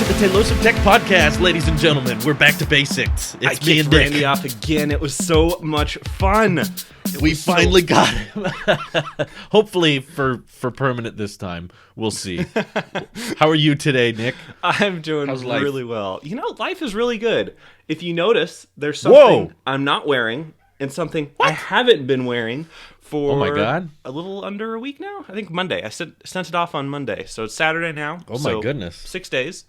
the Telos of Tech podcast, ladies and gentlemen. We're back to basics. It's me and Nick. Randy off again. It was so much fun. We finally got him. Hopefully for permanent this time. We'll see. How are you today, Nick? I'm doing life? really well. You know, life is really good. If you notice, there's something I'm not wearing and something I haven't been wearing for a little under a week now. I think Monday. I sent it off on Monday. So it's Saturday now. Oh my goodness. 6 days.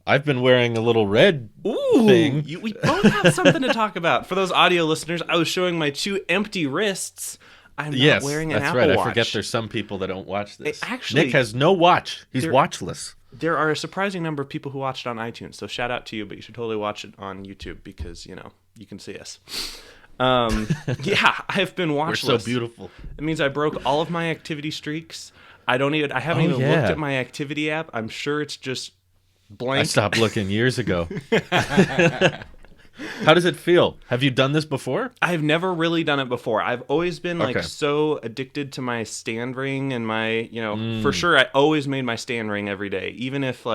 I've been wearing a little red thing. We both have something to talk about. For those audio listeners, I was showing my 2 empty wrists. I'm not wearing an Apple Watch. That's right. I forget there's some people that don't watch this. Actually, Nick has no watch. He's watchless. There are a surprising number of people who watch it on iTunes. So shout out to you, but you should totally watch it on YouTube because, you know, you can see us. Yeah, I've been watchless. We're so beautiful. It means I broke all of my activity streaks. I haven't even looked at my activity app. I'm sure it's just blank. I stopped looking years ago. How does it feel? Have you done this before? I've never really done it before. I've always been so addicted to my stand ring and my, for sure I always made my stand ring every day, even if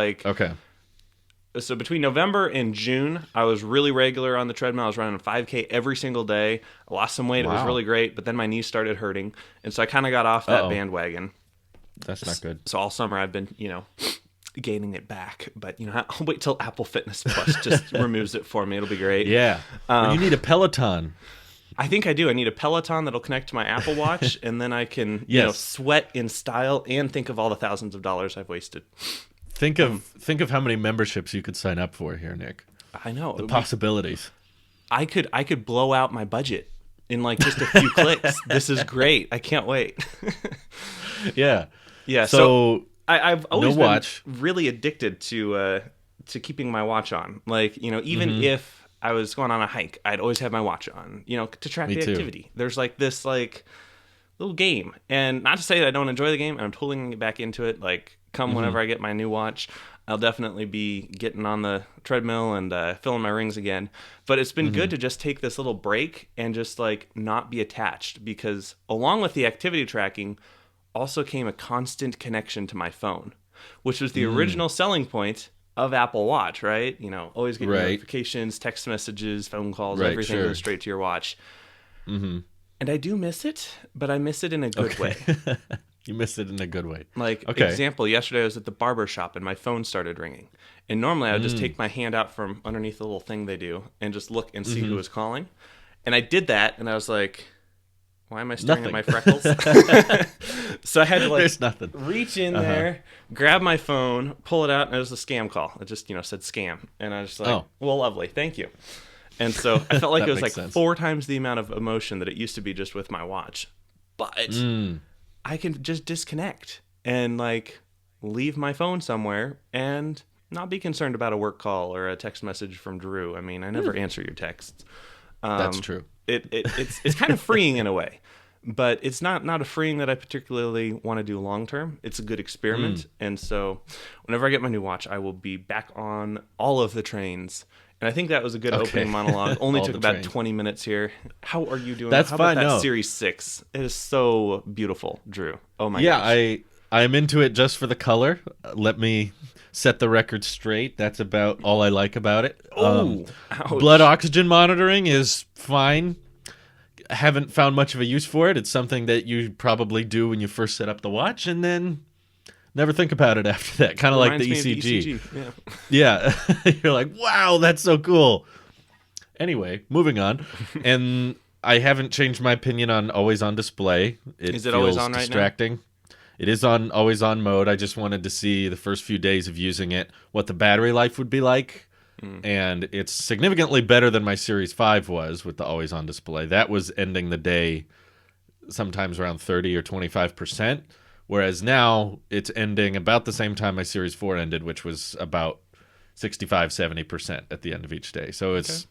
So between November and June, I was really regular on the treadmill. I was running a 5K every single day. I lost some weight. Wow. It was really great, but then my knees started hurting, and so I kind of got off that bandwagon. That's not good. So all summer I've been, gaining it back, but I'll wait till Apple Fitness Plus just removes it for me. It'll be great. Yeah. You need a Peloton. I think I do. I need a Peloton that'll connect to my Apple Watch, and then I can sweat in style and think of all the thousands of dollars I've wasted. Think of how many memberships you could sign up for here, Nick. I know. The possibilities. I could blow out my budget in just a few clicks. This is great. I can't wait. Yeah. Yeah. So I've always been really addicted to keeping my watch on. Even if I was going on a hike, I'd always have my watch on, to track the activity. There's this little game. And not to say that I don't enjoy the game, and I'm totally going to get back into it. Whenever I get my new watch, I'll definitely be getting on the treadmill and filling my rings again. But it's been good to just take this little break and just not be attached, because along with the activity tracking also came a constant connection to my phone, which was the original selling point of Apple Watch, right? Always get notifications, text messages, phone calls, everything goes straight to your watch. Mm-hmm. And I do miss it, but I miss it in a good way. You missed it in a good way. Example, yesterday I was at the barber shop and my phone started ringing. And normally I would just take my hand out from underneath the little thing they do and just look and see who was calling. And I did that, and I was like, why am I staring at my freckles? So I had to There's nothing. Reach in there, grab my phone, pull it out, and it was a scam call. It just, said scam. And I was just like, well, lovely, thank you. And so I felt like it was sense. 4 times the amount of emotion that it used to be just with my watch. But I can just disconnect and leave my phone somewhere and not be concerned about a work call or a text message from Drew. I mean, I never answer your texts. That's true. It's kind of freeing in a way, but it's not a freeing that I particularly want to do long term. It's a good experiment, and so whenever I get my new watch, I will be back on all of the trains. And I think that was a good opening monologue. Only took about 20 minutes here. How are you doing? That's How fine. about that Series 6? It is so beautiful, Drew. Oh my gosh. Yeah, I'm into it just for the color. Let me set the record straight. That's about all I like about it. Blood oxygen monitoring is fine. I haven't found much of a use for it. It's something that you probably do when you first set up the watch, and then never think about it after that. Kind of like the ECG. Yeah. You're like, wow, that's so cool. Anyway, moving on. And I haven't changed my opinion on always on display. Is it always on right distracting. Now? It is on always on mode. I just wanted to see the first few days of using it, what the battery life would be like. And it's significantly better than my Series 5 was with the always on display. That was ending the day sometimes around 30 or 25%. Whereas now it's ending about the same time my Series 4 ended, which was about 65-70% at the end of each day. So it's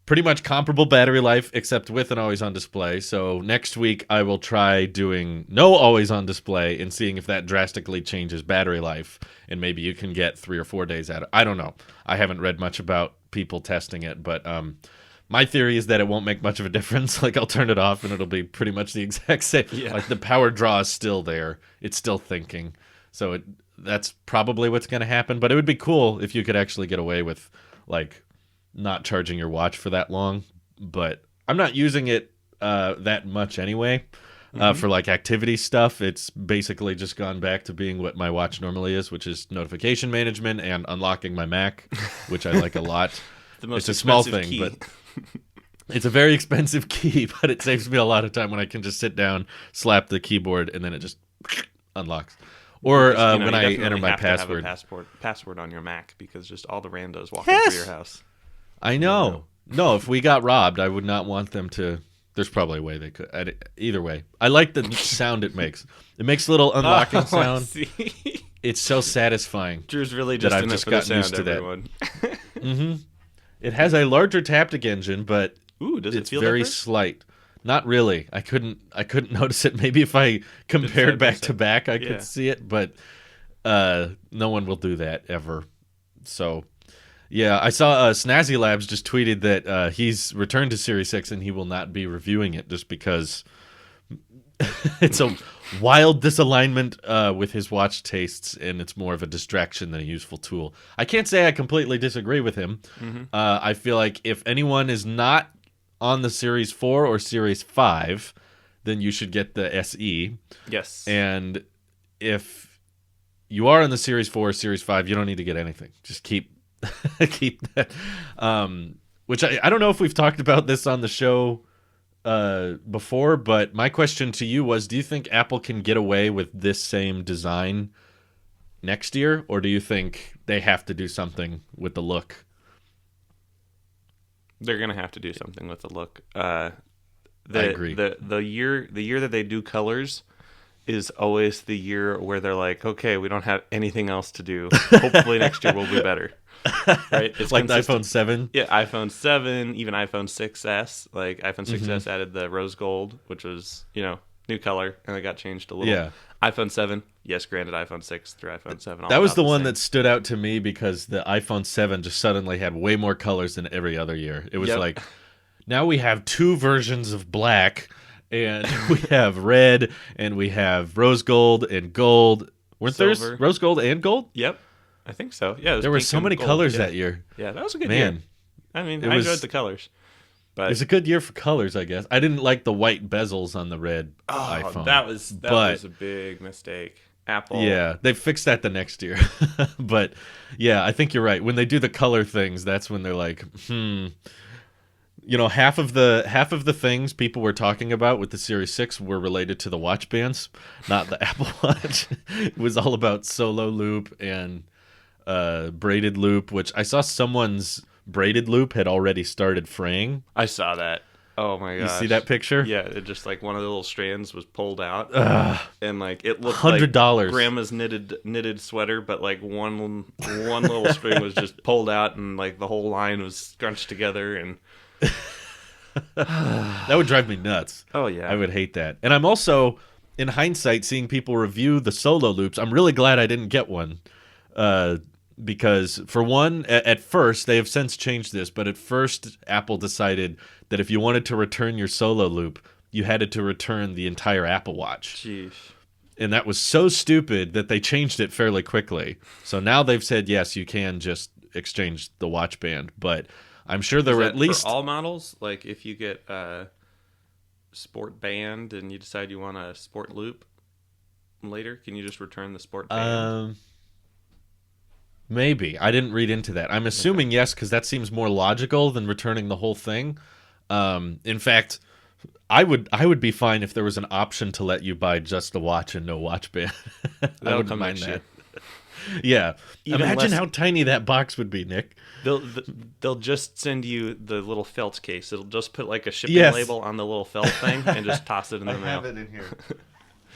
pretty much comparable battery life, except with an always-on display. So next week I will try doing no always-on display and seeing if that drastically changes battery life, and maybe you can get 3 or 4 days out of it. I don't know. I haven't read much about people testing it, but my theory is that it won't make much of a difference. Like, I'll turn it off and it'll be pretty much the exact same. Yeah. Like, the power draw is still there. It's still thinking. So that's probably what's going to happen. But it would be cool if you could actually get away with like not charging your watch for that long. But I'm not using it that much anyway. For like activity stuff, it's basically just gone back to being what my watch normally is, which is notification management and unlocking my Mac, which I like a lot. It's a small thing, key. But it's a very expensive key, but it saves me a lot of time when I can just sit down, slap the keyboard, and then it just unlocks. Or when I enter my password. To have a password on your Mac, because just all the randos walking through your house. I know. No, if we got robbed, I would not want them to. There's probably a way they could. Either way, I like the sound it makes. It makes a little unlocking sound. It's so satisfying. Drew's really just in it for the sound, everyone. It has a larger taptic engine, but does it feel very different? Slight. Not really. I couldn't notice it. Maybe if I compared back to back, I could see it, but no one will do that ever. So. Yeah, I saw Snazzy Labs just tweeted that he's returned to Series 6 and he will not be reviewing it just because it's a wild disalignment with his watch tastes, and it's more of a distraction than a useful tool. I can't say I completely disagree with him. I feel like if anyone is not on the Series 4 or Series 5, then you should get the SE. Yes. And if you are in the Series 4 or Series 5, you don't need to get anything. Just keep that, which I don't know if we've talked about this on the show before, but my question to you was, do you think Apple can get away with this same design next year, or do you think they have to do something with the look? They're gonna have to do something with the look. I agree. The year that they do colors is always the year where they're like, okay, we don't have anything else to do. Hopefully next year will be better. Right? It's like the iPhone 7? Yeah, iPhone 7, even iPhone 6S. Like iPhone 6S added the rose gold, which was, new color, and it got changed a little. Yeah. iPhone 7, yes, granted iPhone 6 through iPhone 7. That was the one that stood out to me because the iPhone 7 just suddenly had way more colors than every other year. It was like, now we have 2 versions of black, and we have red, and we have rose gold and gold. Weren't there rose gold and gold? Yep. I think so. Yeah, there were so many colors that year. Yeah, that was a good year. I mean, I enjoyed the colors. But it was a good year for colors, I guess. I didn't like the white bezels on the red iPhone. That was a big mistake. Apple. Yeah, they fixed that the next year. But yeah, I think you're right. When they do the color things, that's when they're like, half of the things people were talking about with the Series 6 were related to the watch bands, not the Apple Watch. It was all about solo loop and braided loop, which I saw someone's braided loop had already started fraying. I saw that. Oh my gosh. You see that picture? Yeah, it just like one of the little strands was pulled out, and like it looked $100. Like grandma's knitted sweater, but like one little string was just pulled out, and like the whole line was scrunched together, and that would drive me nuts. Oh yeah, I would hate that. And I'm also, in hindsight, seeing people review the solo loops. I'm really glad I didn't get one. Because for one, at first, they have since changed this, but at first Apple decided that if you wanted to return your solo loop, you had to return the entire Apple Watch. Jeez. And that was so stupid that they changed it fairly quickly. So now they've said, yes, you can just exchange the watch band, but I'm sure there were at least... for all models? Like if you get a sport band and you decide you want a sport loop later, can you just return the sport band? Maybe. I didn't read into that. I'm assuming yes, because that seems more logical than returning the whole thing. In fact, I would be fine if there was an option to let you buy just the watch and no watch band. I wouldn't mind that. Yeah. Imagine how tiny that box would be, Nick. They'll just send you the little felt case. It'll just put like a shipping label on the little felt thing and just toss it in the mail. I have it in here.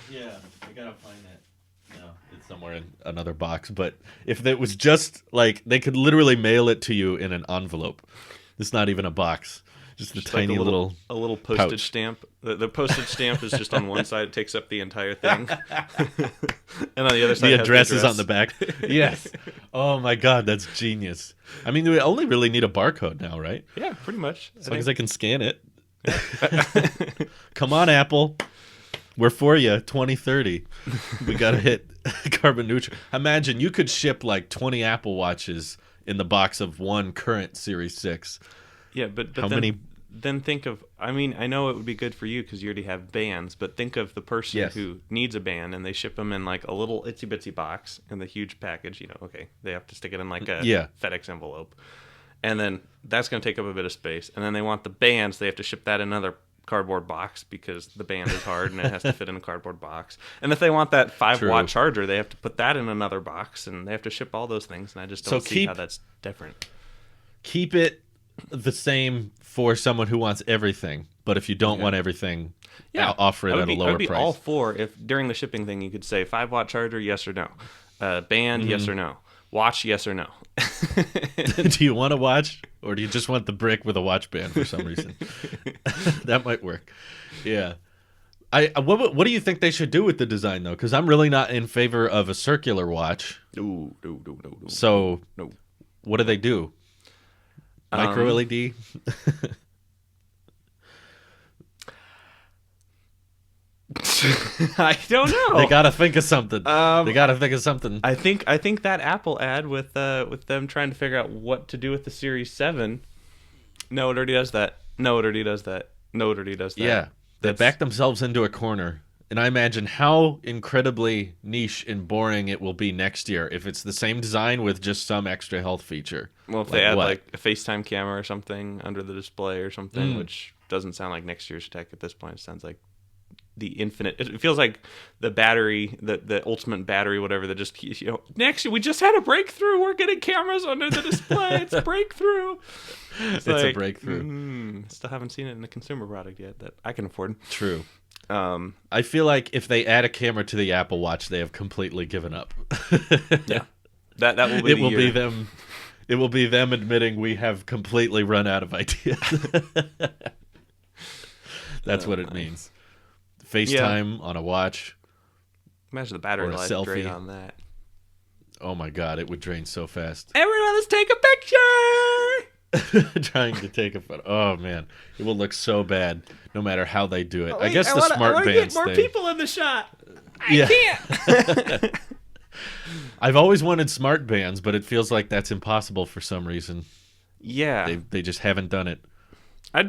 Yeah, I gotta find that. Somewhere in another box, but if it was just like they could literally mail it to you in an envelope. It's not even a box, just a tiny like a little postage stamp. The postage stamp is just on one side; it takes up the entire thing, and on the other side, the address is on the back. Yes. Oh my God, that's genius. I mean, we only really need a barcode now, right? Yeah, pretty much. As long as I can scan it. Come on, Apple. We're for you, 2030. We got to hit carbon neutral. Imagine you could ship like 20 Apple Watches in the box of one current Series 6. Yeah, but how then, many? Then think of, I mean, I know it would be good for you because you already have bands, but think of the person who needs a band and they ship them in like a little itsy bitsy box in the huge package. Okay, they have to stick it in like a FedEx envelope. And then that's going to take up a bit of space. And then they want the bands, they have to ship that in another cardboard box because the band is hard and it has to fit in a cardboard box. And if they want that 5-watt charger, they have to put that in another box and they have to ship all those things. And I just don't see how that's different. Keep it the same for someone who wants everything, but if you don't want everything, offer it at a lower price. I would be all for if during the shipping thing you could say 5-watt charger, yes or no, band, yes or no, watch, yes or no. Do you want to watch, or do you just want the brick with a watch band for some reason? That might work. Yeah. What do you think they should do with the design though? Because I'm really not in favor of a circular watch. No. So what do they do? Micro LED? I don't know. They gotta think of something. I think that Apple ad with them trying to figure out what to do with the Series 7. No, it already does that. Yeah, they back themselves into a corner. And I imagine how incredibly niche and boring it will be next year if it's the same design with just some extra health feature. Well, if they add like a FaceTime camera or something under the display or something, which doesn't sound like next year's tech at this point. It sounds like the infinite. It feels like the battery, the ultimate battery, whatever. That just next year we just had a breakthrough. We're getting cameras under the display. It's a breakthrough. It's a breakthrough. Still haven't seen it in a consumer product yet that I can afford. True. I feel like if they add a camera to the Apple Watch, they have completely given up. Yeah, that will be. Be them. It will be them admitting we have completely run out of ideas. That's what it means. FaceTime on a watch. Imagine the battery life drain on that. Oh my God, it would drain so fast. Everyone, let's take a picture. Trying to take a photo. Oh man, it will look so bad no matter how they do it. I guess the smart bands get more people in the shot. I can't. I've always wanted smart bands, but it feels like that's impossible for some reason. Yeah, they just haven't done it. I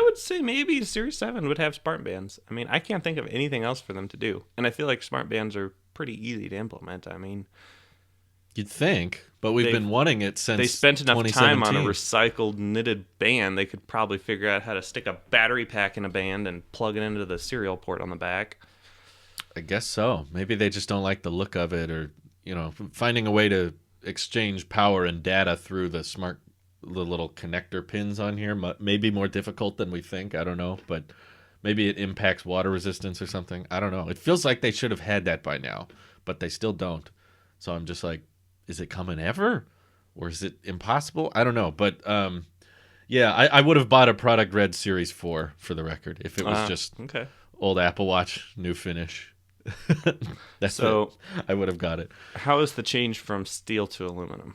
would say maybe Series 7 would have smart bands. I mean, I can't think of anything else for them to do, and I feel like smart bands are pretty easy to implement. I mean, you'd think, but we've been wanting it since they spent enough time on a recycled knitted band. They could probably figure out how to stick a battery pack in a band and plug it into the serial port on the back. I guess so. Maybe they just don't like the look of it, or finding a way to exchange power and data through the little connector pins on here may be more difficult than we think. I don't know, but maybe it impacts water resistance or something. I don't know. It feels like they should have had that by now, but they still don't. So I'm just like, is it coming ever, or is it impossible? I don't know, but yeah, I would have bought a Product Red Series 4 for the record if it was just old Apple Watch, new finish. I would have got it. How is the change from steel to aluminum?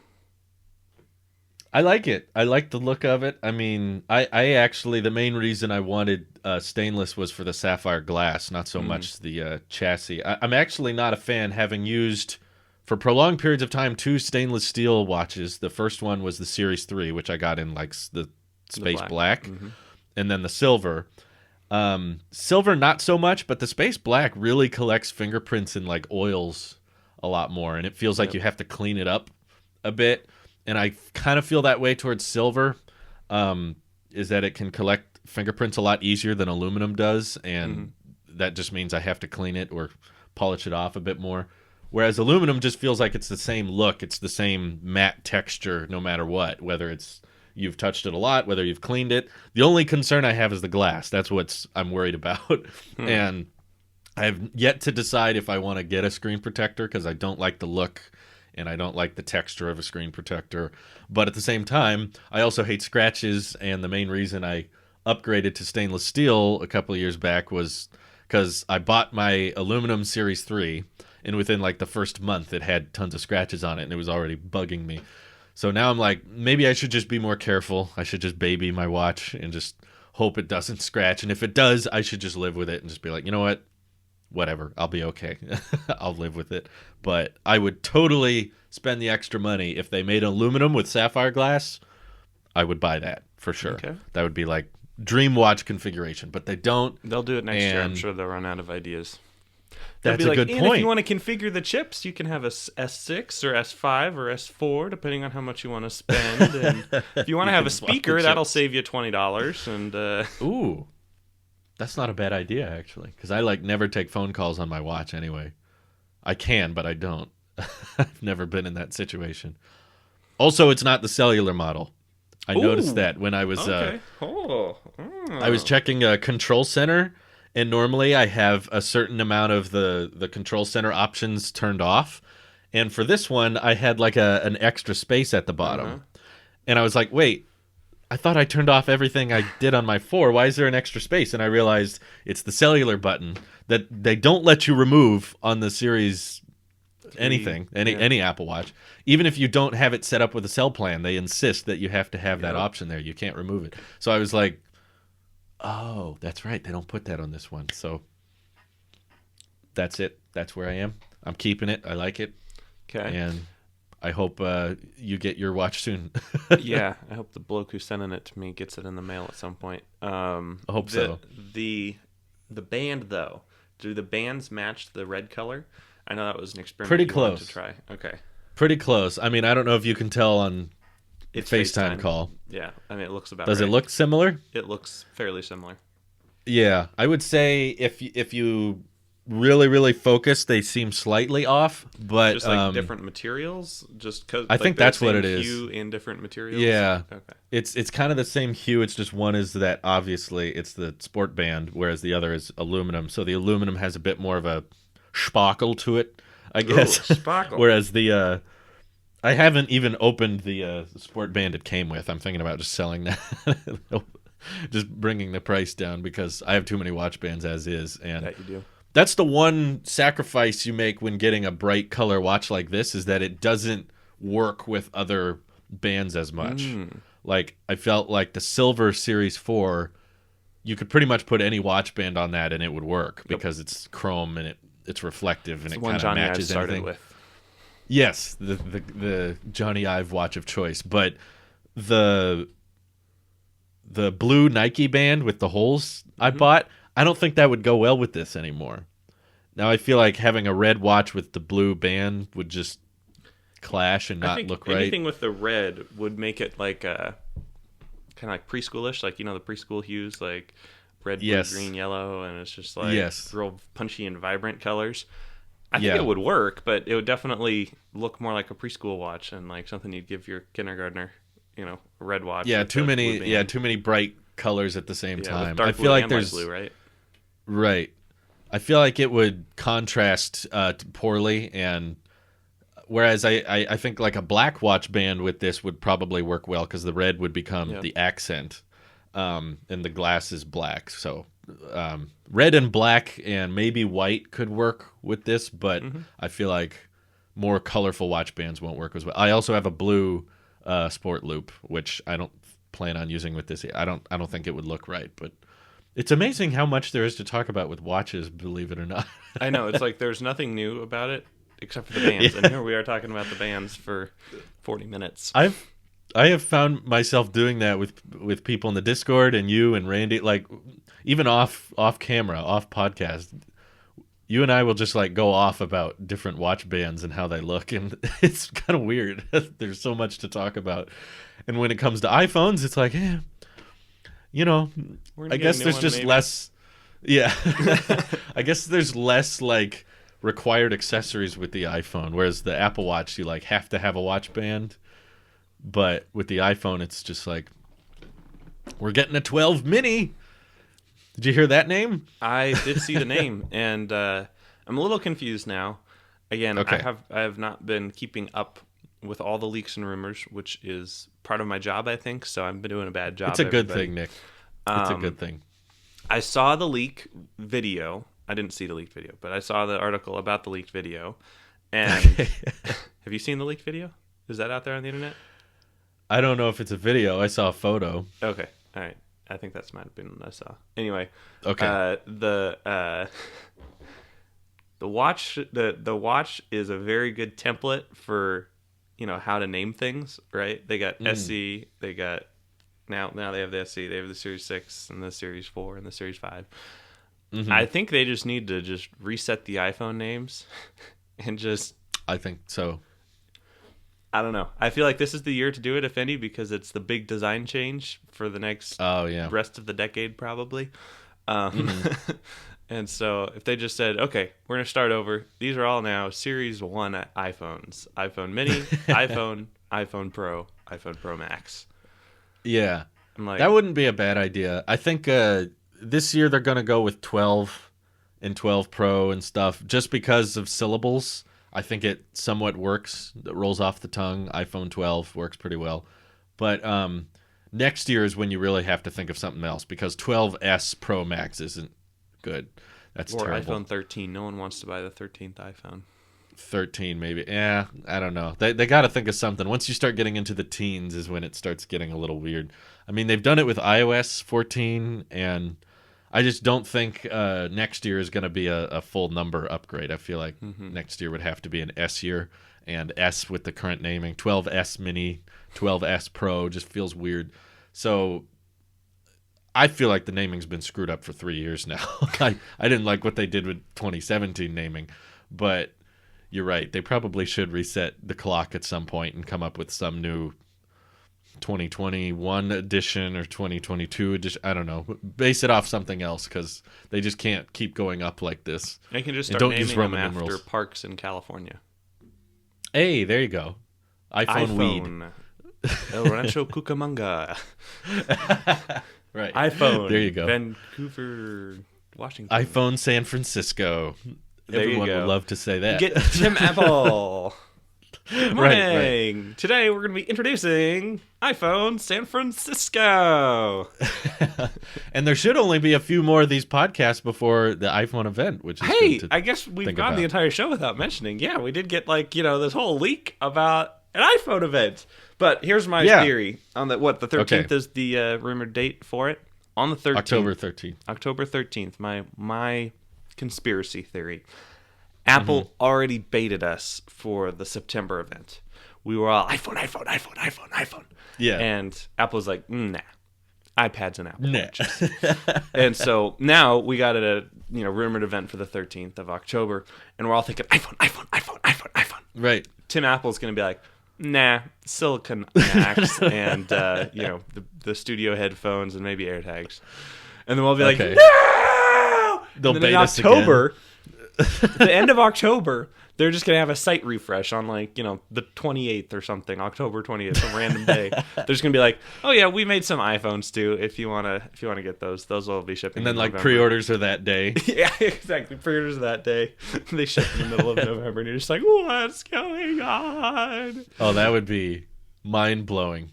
I like it. I like the look of it. I mean, I actually, the main reason I wanted stainless was for the sapphire glass, not so much the chassis. I'm actually not a fan, having used for prolonged periods of time 2 stainless steel watches. The first one was the Series 3, which I got in like the space black. And then the silver. Silver not so much, but the space black really collects fingerprints and like oils a lot more, and it feels like you have to clean it up a bit. And I kind of feel that way towards silver, is that it can collect fingerprints a lot easier than aluminum does, and that just means I have to clean it or polish it off a bit more. Whereas aluminum just feels like it's the same look, it's the same matte texture no matter what, whether it's you've touched it a lot, whether you've cleaned it. The only concern I have is the glass. That's what I'm worried about. And I have yet to decide if I want to get a screen protector because I don't like the look and I don't like the texture of a screen protector. But at the same time, I also hate scratches, and the main reason I upgraded to stainless steel a couple of years back was because I bought my aluminum Series 3, and within like the first month it had tons of scratches on it, and it was already bugging me. So now I'm like, maybe I should just be more careful. I should just baby my watch and just hope it doesn't scratch. And if it does, I should just live with it and just be like, you know what? Whatever. I'll be okay. I'll live with it. But I would totally spend the extra money. If they made aluminum with sapphire glass, I would buy that for sure. Okay. That would be like dream watch configuration, but they don't. They'll do it next year. I'm sure they'll run out of ideas. That's a good point. If you want to configure the chips, you can have a S6 or S5 or S4, depending on how much you want to spend. And if you want to have a speaker, that'll save you $20. And ooh, that's not a bad idea actually, because I like never take phone calls on my watch anyway. I can, but I don't. I've never been in that situation. Also, it's not the cellular model. I noticed that when I was I was checking a control center. And normally I have a certain amount of the control center options turned off. And for this one, I had like an extra space at the bottom. And I was like, wait, I thought I turned off everything I did on my 4. Why is there an extra space? And I realized it's the cellular button that they don't let you remove on the Series anything, any Apple Watch. Even if you don't have it set up with a cell plan, they insist that you have to have that option there. You can't remove it. So I was like, oh, that's right. They don't put that on this one. So that's it. That's where I am. I'm keeping it. I like it. Okay. And I hope you get your watch soon. Yeah. I hope the bloke who's sending it to me gets it in the mail at some point. I hope so. The band, though. Do the bands match the red color? I know that was an experiment pretty you close wanted to try. Okay. Pretty close. I mean, I don't know if you can tell on It's FaceTime call. Yeah, I mean, it looks about Does right. it look similar? It looks fairly similar. Yeah, I would say if you really, really focus, they seem slightly off, but just like different materials. Just because I think that's what it is. Hue in different materials. Yeah, okay. It's kind of the same hue. It's just one is that obviously it's the sport band, whereas the other is aluminum. So the aluminum has a bit more of a sparkle to it, I guess. Ooh, sparkle. Whereas the I haven't even opened the sport band it came with. I'm thinking about just selling that. Just bringing the price down because I have too many watch bands as is. And that you do. That's the one sacrifice you make when getting a bright color watch like this is that it doesn't work with other bands as much. Like, I felt like the silver Series 4, you could pretty much put any watch band on that and it would work because it's chrome and it's reflective and it kind of matches everything. With. Yes, the Johnny Ive watch of choice, but the blue Nike band with the holes I bought, I don't think that would go well with this anymore. Now I feel like having a red watch with the blue band would just clash and not look right. Anything with the red would make it like kind of like preschoolish, like the preschool hues, like red, blue, green, yellow, and it's just like real punchy and vibrant colors. I think it would work, but it would definitely look more like a preschool watch and like something you'd give your kindergartner, a red watch. Yeah, too many bright colors at the same time. I feel like there's blue, right? Right. I feel like it would contrast poorly, and whereas I think like a black watch band with this would probably work well because the red would become the accent, and the glass is black. So red and black and maybe white could work with this, but I feel like more colorful watch bands won't work as well. I also have a blue sport loop, which I don't plan on using with this. I don't think it would look right, but it's amazing how much there is to talk about with watches, believe it or not. I know, it's like there's nothing new about it except for the bands, and here we are talking about the bands for 40 minutes. I have found myself doing that with people in the Discord and you and Randy, like even off camera, off podcast. You and I will just like go off about different watch bands and how they look, and it's kind of weird. There's so much to talk about. And when it comes to iPhones, it's like, I guess there's just less. Yeah, I guess there's less like required accessories with the iPhone, whereas the Apple Watch you like have to have a watch band. But with the iPhone, it's just like, we're getting a 12 mini. Did you hear that name? I did see the name, and I'm a little confused now. Again, I have not been keeping up with all the leaks and rumors, which is part of my job, I think. So I've been doing a bad job. It's a good thing, Nick. It's a good thing. I saw the leak video. I didn't see the leaked video, but I saw the article about the leaked video. And have you seen the leaked video? Is that out there on the internet? I don't know if it's a video. I saw a photo. Okay. All right. I think that's might have been what I saw. Anyway, okay. The watch is a very good template for how to name things, right? They got SE, they got now they have the SE, they have the Series 6 and the Series 4 and the Series 5. Mm-hmm. I think they just need to just reset the iPhone names and just. I think so. I don't know. I feel like this is the year to do it, if any, because it's the big design change for the next rest of the decade, probably. And so if they just said, okay, we're going to start over. These are all now Series 1 iPhones. iPhone Mini, iPhone Pro, iPhone Pro Max. Yeah. That wouldn't be a bad idea. I think this year they're going to go with 12 and 12 Pro and stuff just because of syllables. I think it somewhat works. It rolls off the tongue. iPhone 12 works pretty well. But next year is when you really have to think of something else because 12S Pro Max isn't good. That's terrible. Or iPhone 13. No one wants to buy the 13th iPhone. 13 maybe. Yeah, I don't know. They got to think of something. Once you start getting into the teens is when it starts getting a little weird. I mean, they've done it with iOS 14, and I just don't think next year is going to be a full number upgrade. I feel like next year would have to be an S year, and S with the current naming. 12S Mini, 12S Pro just feels weird. So I feel like the naming's been screwed up for 3 years now. I didn't like what they did with 2017 naming, but you're right. They probably should reset the clock at some point and come up with some new 2021 edition or 2022 edition. I don't know. Base it off something else because they just can't keep going up like this. They can just start naming them after parks in California. Hey, there you go. iPhone Weed. El Rancho Cucamonga. Right. iPhone. There you go. Vancouver, Washington. iPhone San Francisco. Everyone would love to say that. Get Tim Apple. Good morning. Right. Today we're going to be introducing iPhone San Francisco. And there should only be a few more of these podcasts before the iPhone event, which is I guess we've gone the entire show without mentioning. Yeah, we did get this whole leak about an iPhone event. But here's my theory on the 13th is the rumored date for it. On the 13th. October 13th. My conspiracy theory. Apple already baited us for the September event. We were all iPhone. Yeah. And Apple's like, nah. iPads and Apple Watches. And so now we got a rumored event for the 13th of October, and we're all thinking iPhone. Right. Tim Apple's going to be like, nah, Silicon Max and the studio headphones and maybe AirTags. And then we'll be like, no! They'll bait us October, the end of October, they're just going to have a site refresh on the 28th or something, October 20th, some random day. They're just going to be like, oh yeah, we made some iPhones too. If you want to get those will be shipping. And then pre-orders are that day. Yeah, exactly. Pre-orders are that day. They ship in the middle of November and you're just like, what's going on? Oh, that would be mind-blowing.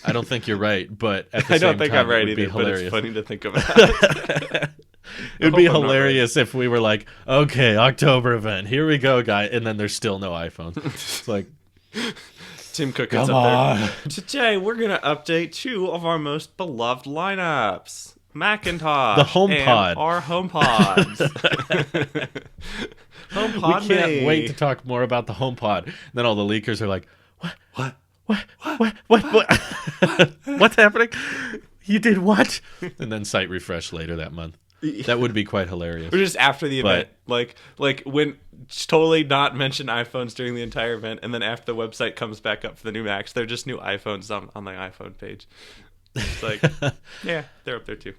I don't think you're right, but at the same time, I don't think I'm right either, but it's funny to think about. It would be hilarious if we were like, okay, October event, here we go, guy, and then there's still no iPhone. It's like, Tim Cook is up there. Today we're going to update two of our most beloved lineups. Macintosh. The HomePod. And our HomePods. HomePod we can't wait to talk more about the HomePod. And then all the leakers are like, what? What's happening? You did what? And then site refresh later that month. That would be quite hilarious. Or just after the event, like when totally not mention iPhones during the entire event, and then after the website comes back up for the new Macs, they're just new iPhones on the iPhone page. It's like, yeah, they're up there too.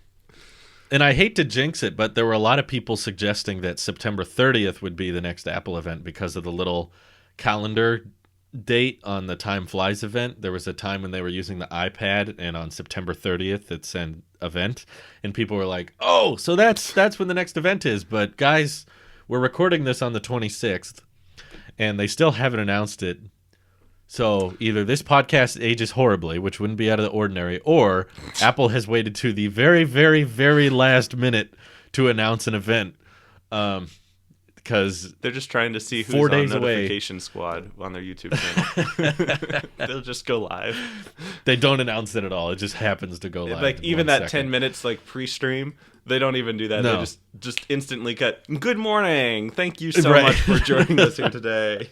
And I hate to jinx it, but there were a lot of people suggesting that September 30th would be the next Apple event because of the little calendar date on the Time Flies event. There was a time when they were using the iPad, and on September 30th it's an event, and people were like, oh, so that's when the next event is. But guys, we're recording this on the 26th and they still haven't announced it. So either this podcast ages horribly, which wouldn't be out of the ordinary, or Apple has waited to the very, very, very last minute to announce an event. because they're just trying to see who's 4 on days away. Notification Squad on their YouTube channel. They'll just go live. They don't announce it at all. It just happens to go live. Like even that 10 minutes like pre-stream, they don't even do that. No. They just instantly cut. Good morning. Thank you so much for joining us here today.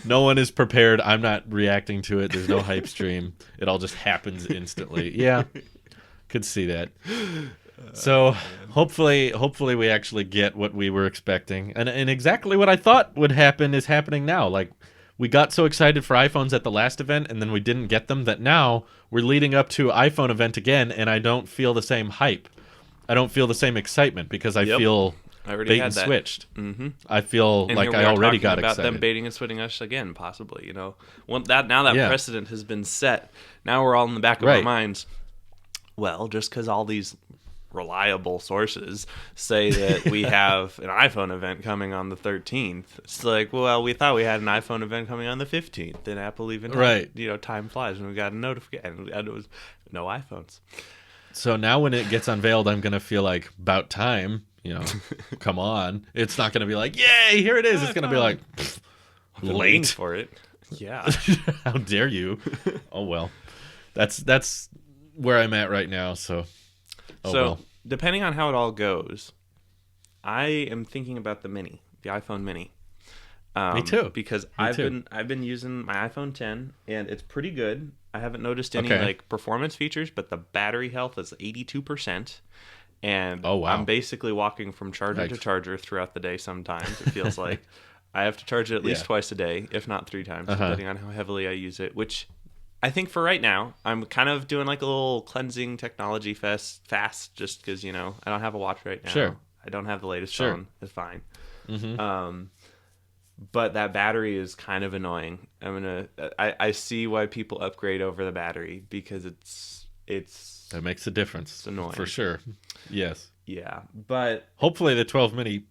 No one is prepared. I'm not reacting to it. There's no hype stream. It all just happens instantly. Yeah, could see that. So hopefully we actually get what we were expecting, and exactly what I thought would happen is happening now. Like, we got so excited for iPhones at the last event, and then we didn't get them, that now we're leading up to iPhone event again, and I don't feel the same hype. I don't feel the same excitement because I feel bait and switched. Mm-hmm. I feel and like I already got about excited. Them baiting and switching us again, possibly. Now that precedent has been set, now we're all in the back of our minds. Well, just because all these reliable sources say that we have an iPhone event coming on the 13th. It's like, well, we thought we had an iPhone event coming on the 15th, and Apple even time flies, and we got a notification, and it was no iPhones. So now when it gets unveiled, I'm gonna feel like about time. Come on! It's not gonna be like, yay, here it is. It's gonna be like, late for it. Yeah. How dare you? Oh well, that's where I'm at right now. So. Depending on how it all goes, I am thinking about the iPhone Mini. Me too. Because I've been using my iPhone 10, and it's pretty good. I haven't noticed any performance features, but the battery health is 82%, and I'm basically walking from charger to charger throughout the day. Sometimes it feels like I have to charge it at least twice a day, if not 3 times, depending on how heavily I use it. Which I think for right now, I'm kind of doing like a little cleansing technology fast, just because I don't have a watch right now. Sure. I don't have the latest phone. It's fine. Mm-hmm. But that battery is kind of annoying. I see why people upgrade over the battery, because it's that makes a difference. It's annoying for sure. Yes. Yeah, but hopefully the 12 mini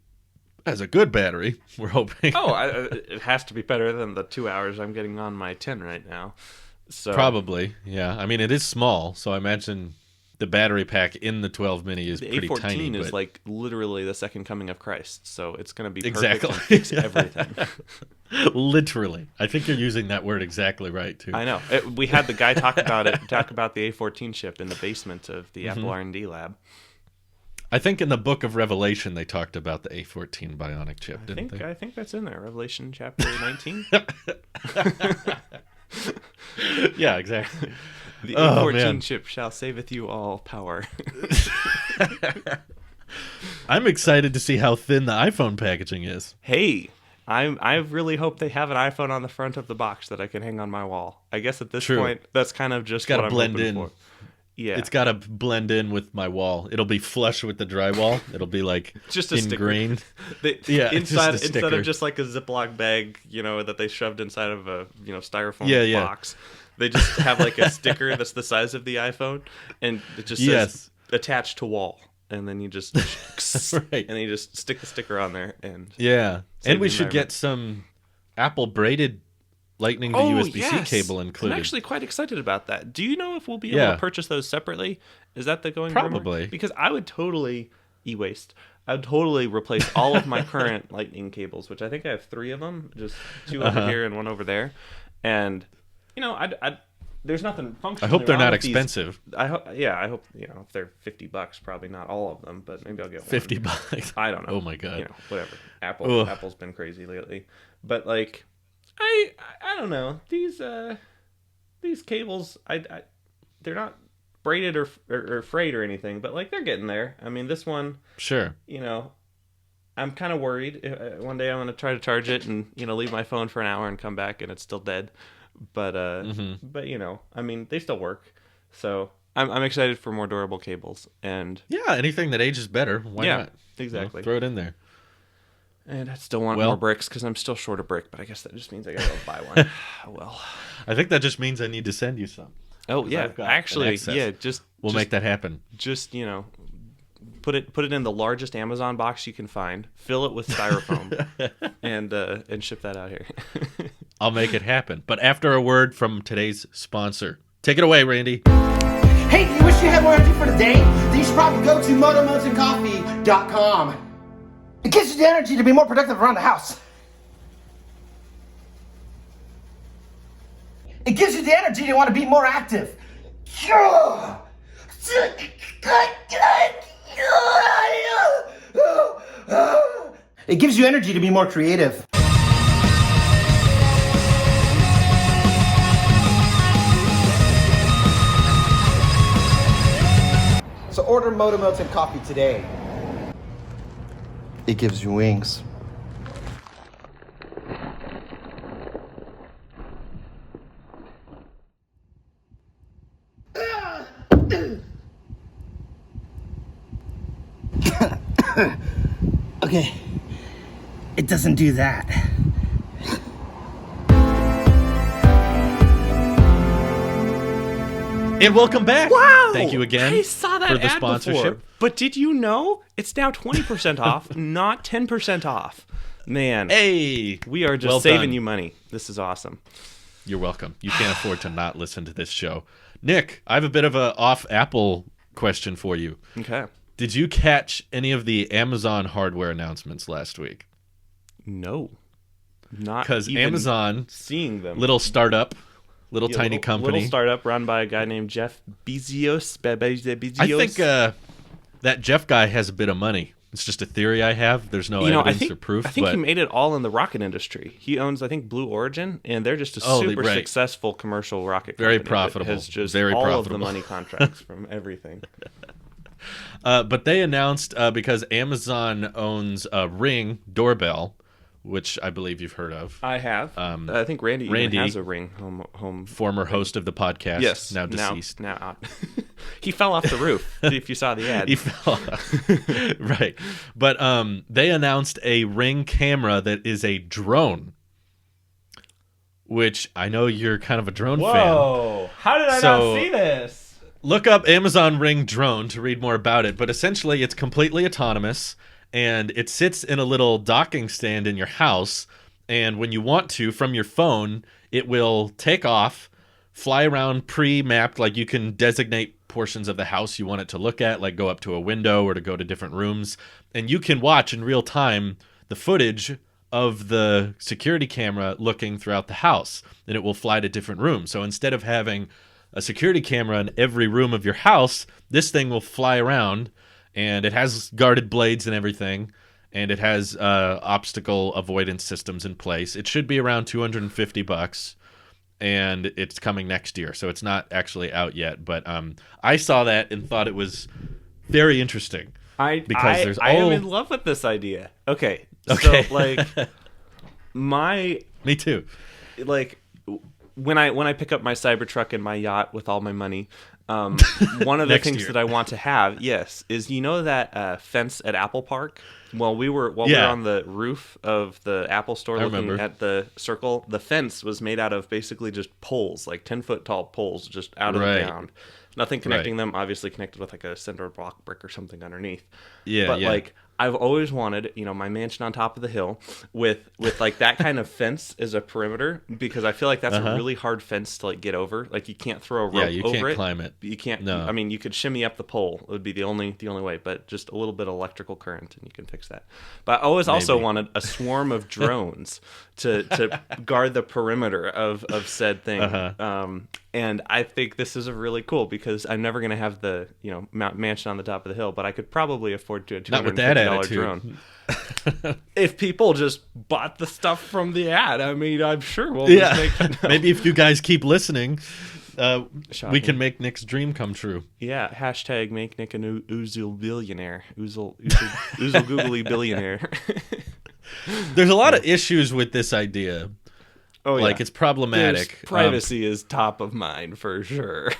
has a good battery. We're hoping. It has to be better than the 2 hours I'm getting on my 10 right now. So probably, yeah. I mean, it is small, so I imagine the battery pack in the 12 mini is pretty tiny. The A14 is like literally the second coming of Christ, so it's going to be exactly perfect and fix everything. Literally, I think you're using that word exactly right too. I know. We had the guy talk about the A14 chip in the basement of the Apple R&D lab. I think in the Book of Revelation they talked about the A14 Bionic chip, didn't they? I think that's in there, Revelation chapter 19. Yeah, exactly. The A14 chip shall saveth you all power. I'm excited to see how thin the iPhone packaging is. Hey, I really hope they have an iPhone on the front of the box that I can hang on my wall. I guess at this point, that's kind of just what I'm hoping for. Yeah, it's got to blend in with my wall. It'll be flush with the drywall. It'll be like just a sticker. Ingrained. Instead of just like a Ziploc bag, that they shoved inside of a styrofoam box. They just have like a sticker that's the size of the iPhone, and it just says attached to wall, and then you just and then you just stick the sticker on there, and and we should get some Apple braided Lightning to USB-C cable included. I'm actually quite excited about that. Do you know if we'll be able to purchase those separately? Is that the going probably rumor? Because I would totally e-waste. I would totally replace all of my current Lightning cables, which I think I have 3 of them, just 2 over here and 1 over there. And there's nothing functional. I hope they're not expensive. I hope if they're $50, probably not all of them, but maybe I'll get $50. I don't know. Oh my god. Whatever. Apple's been crazy lately, but like. I don't know, these cables they're not braided or frayed or anything, but like they're getting there. I mean, this one, sure, I'm kind of worried. One day I'm going to try to charge it and leave my phone for an hour and come back and it's still dead. But but I mean, they still work. So I'm excited for more durable cables, and anything that ages better, why not? Exactly. Throw it in there. And I still want more bricks because I'm still short a brick, but I guess that just means I gotta go buy one. Well, I think that just means I need to send you some. Oh yeah, actually, we'll make that happen. Just put it in the largest Amazon box you can find, fill it with styrofoam, and ship that out here. I'll make it happen, but after a word from today's sponsor. Take it away, Randy. Hey, do you wish you had more energy for the day? Then you should probably go to MotoMotoCoffee.com. It gives you the energy to be more productive around the house. It gives you the energy to want to be more active. It gives you energy to be more creative. So order Moto Milton coffee today. It gives you wings. Okay, it doesn't do that. And welcome back. Wow! Thank you again I saw that for the ad sponsorship. Before. But did you know it's now 20% off, not 10% off? Man, hey, we are just well saving done. you money. This is awesome. You're welcome. You can't afford to not listen to this show. Nick, I have a bit of a off Apple question for you. Okay. Did you catch any of the Amazon hardware announcements last week? No, not because even Amazon, seeing them. little startup, tiny company, little startup run by a guy named Jeff Bezos. I think that Jeff guy has a bit of money. It's just a theory I have. There's no evidence or proof. I think he made it all in the rocket industry. He owns, I think, Blue Origin, and they're just a super successful commercial rocket company. Very profitable. That has just very all profitable. of the money contracts from everything. But they announced, because Amazon owns a Ring doorbell, which I believe you've heard of. I have. I think Randy even has a Ring home. Former host of the podcast. Yes. Now deceased. Now out. He fell off the roof, if you saw the ad. He fell off. Right. But they announced a Ring camera that is a drone, which I know you're kind of a drone fan. Whoa. How did I not see this? Look up Amazon Ring drone to read more about it. But essentially, it's completely autonomous, and it sits in a little docking stand in your house. And when you want to, from your phone, it will take off, fly around pre-mapped. Like, you can designate portions of the house you want it to look at, like go up to a window or to go to different rooms. And you can watch in real time the footage of the security camera looking throughout the house, and it will fly to different rooms. So instead of having a security camera in every room of your house, this thing will fly around, and it has guarded blades and everything, and it has obstacle avoidance systems in place. It should be around $250, and it's coming next year, so it's not actually out yet. But I saw that and thought it was very interesting. I am in love with this idea. Okay. So, like, me too. Like, when I pick up my Cybertruck and my yacht with all my money, one of the things that I want to have, is that fence at Apple Park? While we were on the roof of the Apple store looking at the circle, the fence was made out of basically just poles, like 10-foot tall poles, just out of the ground. Nothing connecting them, obviously connected with like a cinder block brick or something underneath. Like, I've always wanted, my mansion on top of the hill with like that kind of fence as a perimeter, because I feel like that's a really hard fence to like get over. Like, you can't throw a rope over it. Yeah, you can't climb it. You can't. No. I mean, you could shimmy up the pole. It would be the only way, but just a little bit of electrical current and you can fix that. But I always also wanted a swarm of drones to guard the perimeter of said thing. And I think this is a really cool, because I'm never going to have the mansion on the top of the hill, but I could probably afford to a $250 drone. If people just bought the stuff from the ad, I mean, I'm sure we'll just make Maybe if you guys keep listening, we can make Nick's dream come true. Yeah, hashtag make Nick an Oozle billionaire. Oozle googly billionaire. There's a lot of issues with this idea. Oh, like, it's problematic. Privacy is top of mind for sure.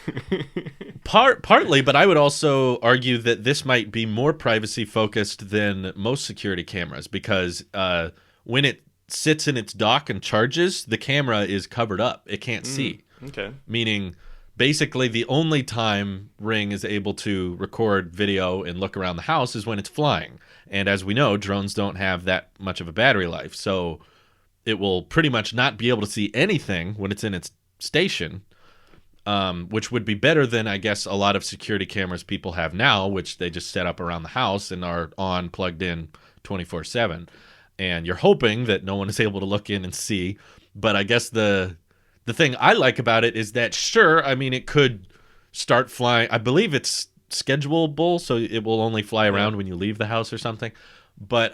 Partly, but I would also argue that this might be more privacy focused than most security cameras, because when it sits in its dock and charges, the camera is covered up. It can't see. Okay. Meaning, basically, the only time Ring is able to record video and look around the house is when it's flying. And as we know, drones don't have that much of a battery life, so it will pretty much not be able to see anything when it's in its station, which would be better than, I guess, a lot of security cameras people have now, which they just set up around the house and are on, plugged in 24/7, and you're hoping that no one is able to look in and see. But I guess the thing I like about it is that, sure, I mean, it could start flying. I believe it's schedulable, so it will only fly around when you leave the house or something. But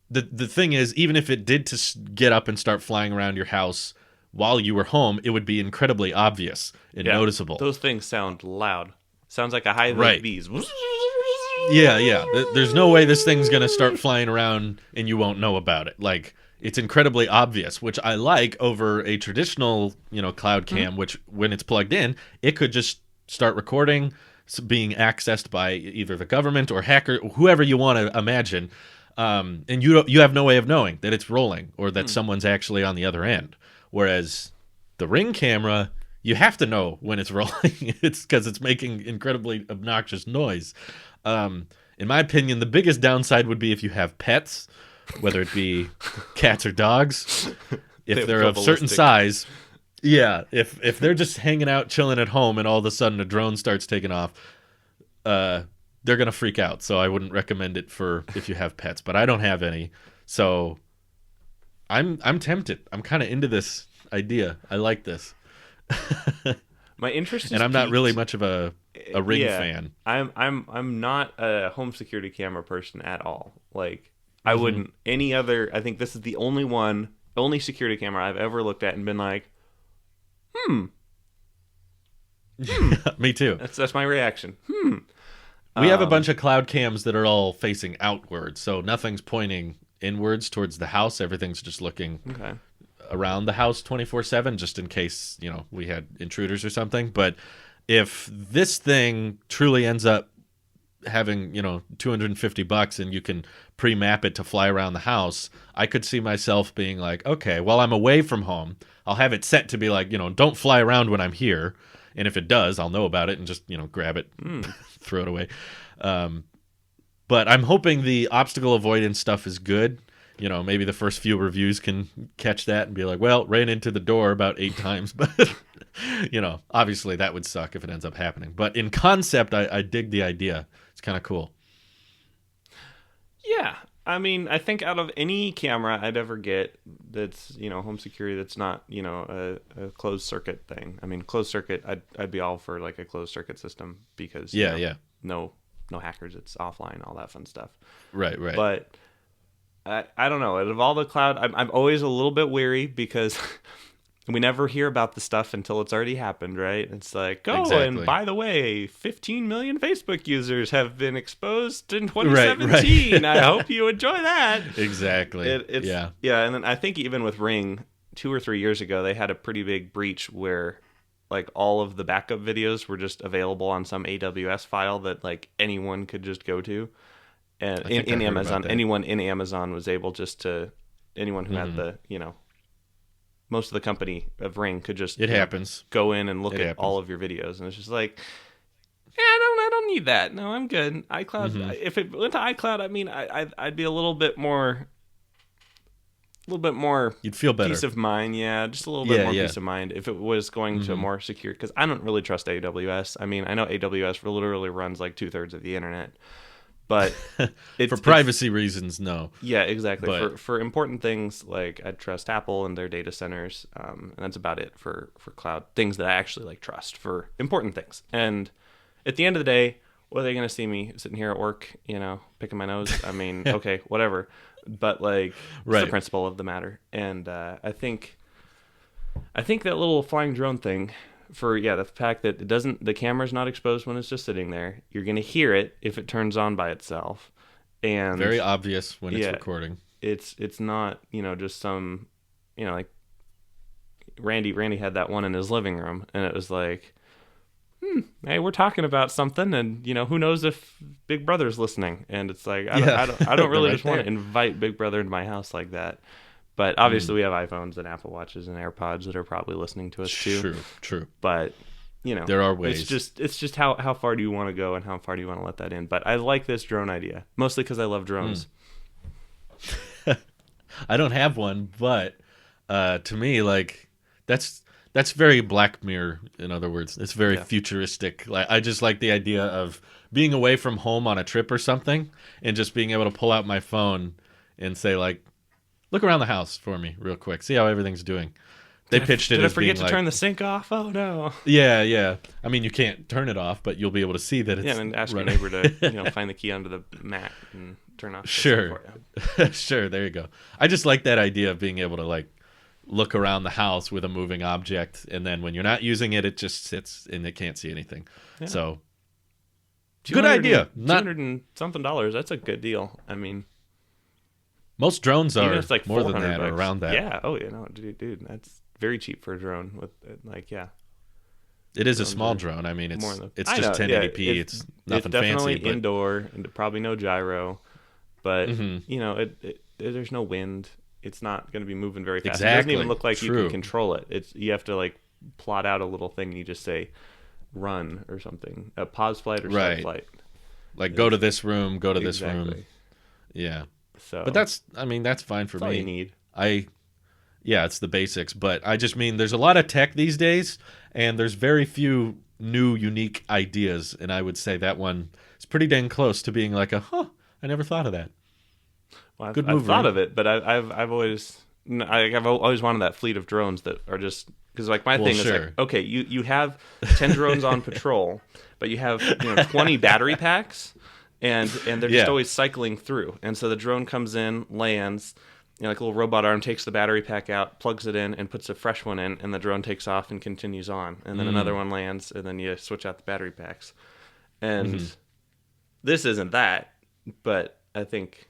the thing is, even if it did to get up and start flying around your house while you were home, it would be incredibly obvious and noticeable. Those things sound loud. Sounds like a hive of bees. Yeah. There's no way this thing's going to start flying around and you won't know about it. Like, it's incredibly obvious, which I like over a traditional, cloud cam, which when it's plugged in, it could just start recording, being accessed by either the government or hacker, whoever you want to imagine. And you have no way of knowing that it's rolling or that someone's actually on the other end. Whereas the Ring camera, you have to know when it's rolling. It's because it's making incredibly obnoxious noise. In my opinion, the biggest downside would be if you have pets, whether it be cats or dogs. If they're of certain size, if they're just hanging out, chilling at home, and all of a sudden a drone starts taking off, they're gonna freak out. So I wouldn't recommend it for if you have pets. But I don't have any, so I'm tempted. I'm kind of into this idea. I like this. My interest is and I'm not really much of a Ring fan. I'm not a home security camera person at all. Like, I wouldn't any other. I think this is the only security camera I've ever looked at and been like, Me too. That's my reaction. We have a bunch of cloud cams that are all facing outward, so nothing's pointing inwards towards the house. Everything's just looking around the house 24/7, just in case we had intruders or something. But if this thing truly ends up having $250 and you can pre-map it to fly around the house, I could see myself being like, okay, while I'm away from home, I'll have it set to be like, don't fly around when I'm here. And if it does, I'll know about it and just, grab it, throw it away. But I'm hoping the obstacle avoidance stuff is good. Maybe the first few reviews can catch that and be like, well, ran into the door about 8 times. But, obviously that would suck if it ends up happening. But in concept, I dig the idea. It's kind of cool. Yeah. I mean, I think out of any camera I'd ever get that's, home security that's not, a closed circuit thing. I mean, closed circuit, I'd be all for like a closed circuit system because no hackers, it's offline, all that fun stuff. Right. But I don't know. Out of all the cloud, I'm always a little bit weary because we never hear about the stuff until it's already happened, right? It's like, and by the way, 15 million Facebook users have been exposed in 2017. Right. I hope you enjoy that. Exactly. Yeah, and then I think even with Ring, 2 or 3 years ago, they had a pretty big breach where like all of the backup videos were just available on some AWS file that like anyone could just go to. And in Amazon, anyone in Amazon was able just to, anyone who had the, most of the company of Ring could just go in and look at all of your videos. And it's just like, I don't need that. No, I'm good. iCloud, if it went to iCloud, I mean, I'd be a little bit more, you'd feel better. Peace of mind. Yeah. Just a little bit more peace of mind if it was going to more secure, because I don't really trust AWS. I mean, I know AWS literally runs like 2/3 of the internet. But for privacy reasons, no. Yeah, exactly. But for important things, like I trust Apple and their data centers, and that's about it for cloud things that I actually like trust for important things. And at the end of the day, what are they going to see me sitting here at work, picking my nose? I mean, okay, whatever. But like, it's the principle of the matter. And I think that little flying drone thing. For the fact that the camera's not exposed when it's just sitting there. You're gonna hear it if it turns on by itself, and very obvious when it's recording. It's not just some like Randy had that one in his living room, and it was like, hey, we're talking about something, and who knows if Big Brother's listening, and it's like I don't really just want to invite Big Brother into my house like that. But obviously we have iPhones and Apple Watches and AirPods that are probably listening to us too. True. But, there are ways. It's just how far do you want to go and how far do you want to let that in? But I like this drone idea, mostly because I love drones. I don't have one, but to me, like, that's That's very Black Mirror, in other words. It's very futuristic. Like, I just like the idea of being away from home on a trip or something and just being able to pull out my phone and say, like, look around the house for me real quick. See how everything's doing. They pitched it as being like... Did I forget to turn the sink off? Oh, no. Yeah. I mean, you can't turn it off, but you'll be able to see that it's Yeah, and ask your neighbor to find the key under the mat and turn off the Sure. sink for you. Sure, there you go. I just like that idea of being able to, like, look around the house with a moving object, and then when you're not using it, it just sits and it can't see anything. Yeah. So, good idea. $200 and something. That's a good deal. I mean, most drones are like more than that or around that. Yeah. Oh, yeah. No, dude, that's very cheap for a drone. With it is a small drone. I mean, it's just 1080p. Yeah, it's nothing it's definitely fancy. But... indoor and probably no gyro, but there's no wind. It's not going to be moving very fast. Exactly. It doesn't even look like you can control it. You have to like plot out a little thing. And you just say run or something, a pause flight or stop flight. Like go to this room, go to this room. Yeah. So, but that's fine for me. All you need. It's the basics. But I just mean there's a lot of tech these days, and there's very few new, unique ideas. And I would say that one is pretty dang close to being like I never thought of that. Well, I've thought of it, but I've always wanted that fleet of drones that are just because like my thing is like, okay, you have 10 drones on patrol, but you have 20 battery packs, and they're just always cycling through, and so the drone comes in, lands, like a little robot arm takes the battery pack out, plugs it in, and puts a fresh one in, and the drone takes off and continues on, and then another one lands, and then you switch out the battery packs, and this isn't that, but I think.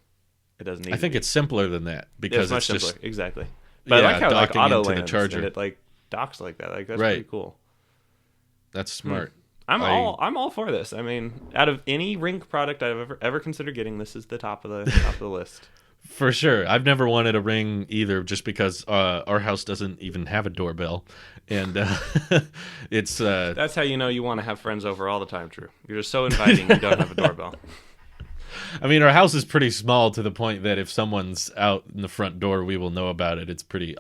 It doesn't need I think it's simpler than that because it's just simpler. Exactly. But I like how like auto lands the charger. and it like docks like that. Like that's pretty cool. That's smart. I'm all for this. I mean, out of any Ring product I've ever considered getting, this is the top of the list. For sure. I've never wanted a Ring either, just because our house doesn't even have a doorbell, and it's. That's how you know you want to have friends over all the time, Drew. You're just so inviting. You don't have a doorbell. I mean, our house is pretty small to the point that if someone's out in the front door, we will know about it. It's pretty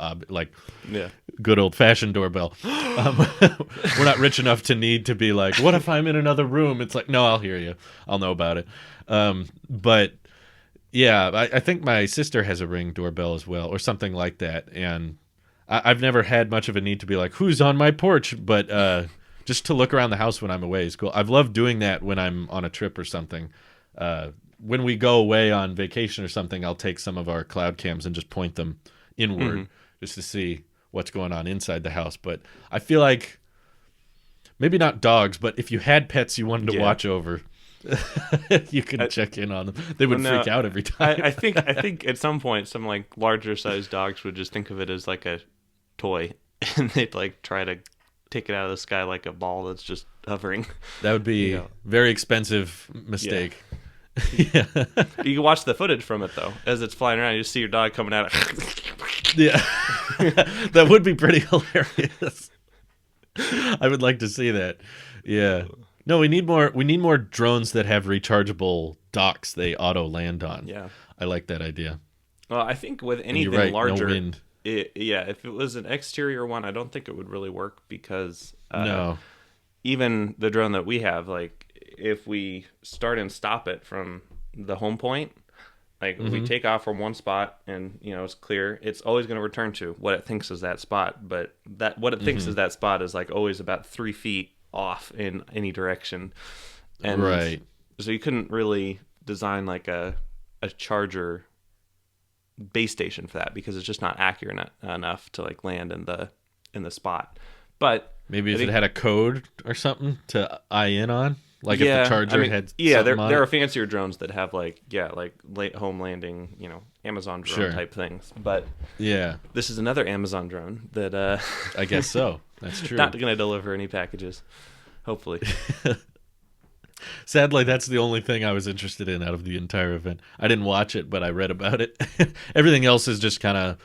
good old-fashioned doorbell. We're not rich enough to need to be like, what if I'm in another room? It's like, no, I'll hear you. I'll know about it. But yeah, I think my sister has a Ring doorbell as well, or something like that. And I've never had much of a need to be like, who's on my porch? But just to look around the house when I'm away is cool. I've loved doing that when I'm on a trip or something. When we go away on vacation or something, I'll take some of our cloud cams and just point them inward just to see what's going on inside the house. But I feel like maybe not dogs, but if you had pets you wanted to watch over, you could check in on them. They would freak out every time. I think at some point some like larger sized dogs would just think of it as like a toy, and they'd like try to take it out of the sky like a ball that's just hovering. That would be a very expensive mistake. Yeah. You can watch the footage from it though as it's flying around. You just see your dog coming out. Yeah. That would be pretty hilarious. I would like to see that. Yeah. No, we need more drones that have rechargeable docks they auto land on. Yeah. I like that idea. Well, I think with anything larger, no wind. If it was an exterior one, I don't think it would really work because no. Even the drone that we have, like if we start and stop it from the home point, like if we take off from one spot and it's clear, it's always going to return to what it thinks is that spot. But that what it thinks is that spot is like always about 3 feet off in any direction, and so you couldn't really design like a charger base station for that because it's just not accurate enough to like land in the spot. But maybe if it had a code or something to eye in on. Like if the charger had there are fancier drones that have like late home landing, Amazon drone type things. But this is another Amazon drone that I guess so. That's true. Not going to deliver any packages, hopefully. Sadly, that's the only thing I was interested in out of the entire event. I didn't watch it, but I read about it. Everything else is just kind of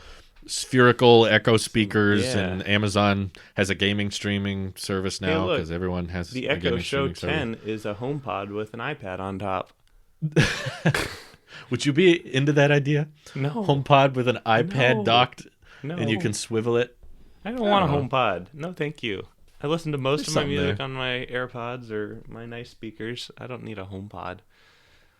spherical Echo speakers, and Amazon has a gaming streaming service now because everyone has the a Echo gaming Show streaming 10 is a HomePod with an iPad on top. Would you be into that idea? No. HomePod with an iPad docked, and you can swivel it. I don't want a HomePod. No, thank you. I listen to most of my music there on my AirPods or my nice speakers. I don't need a HomePod.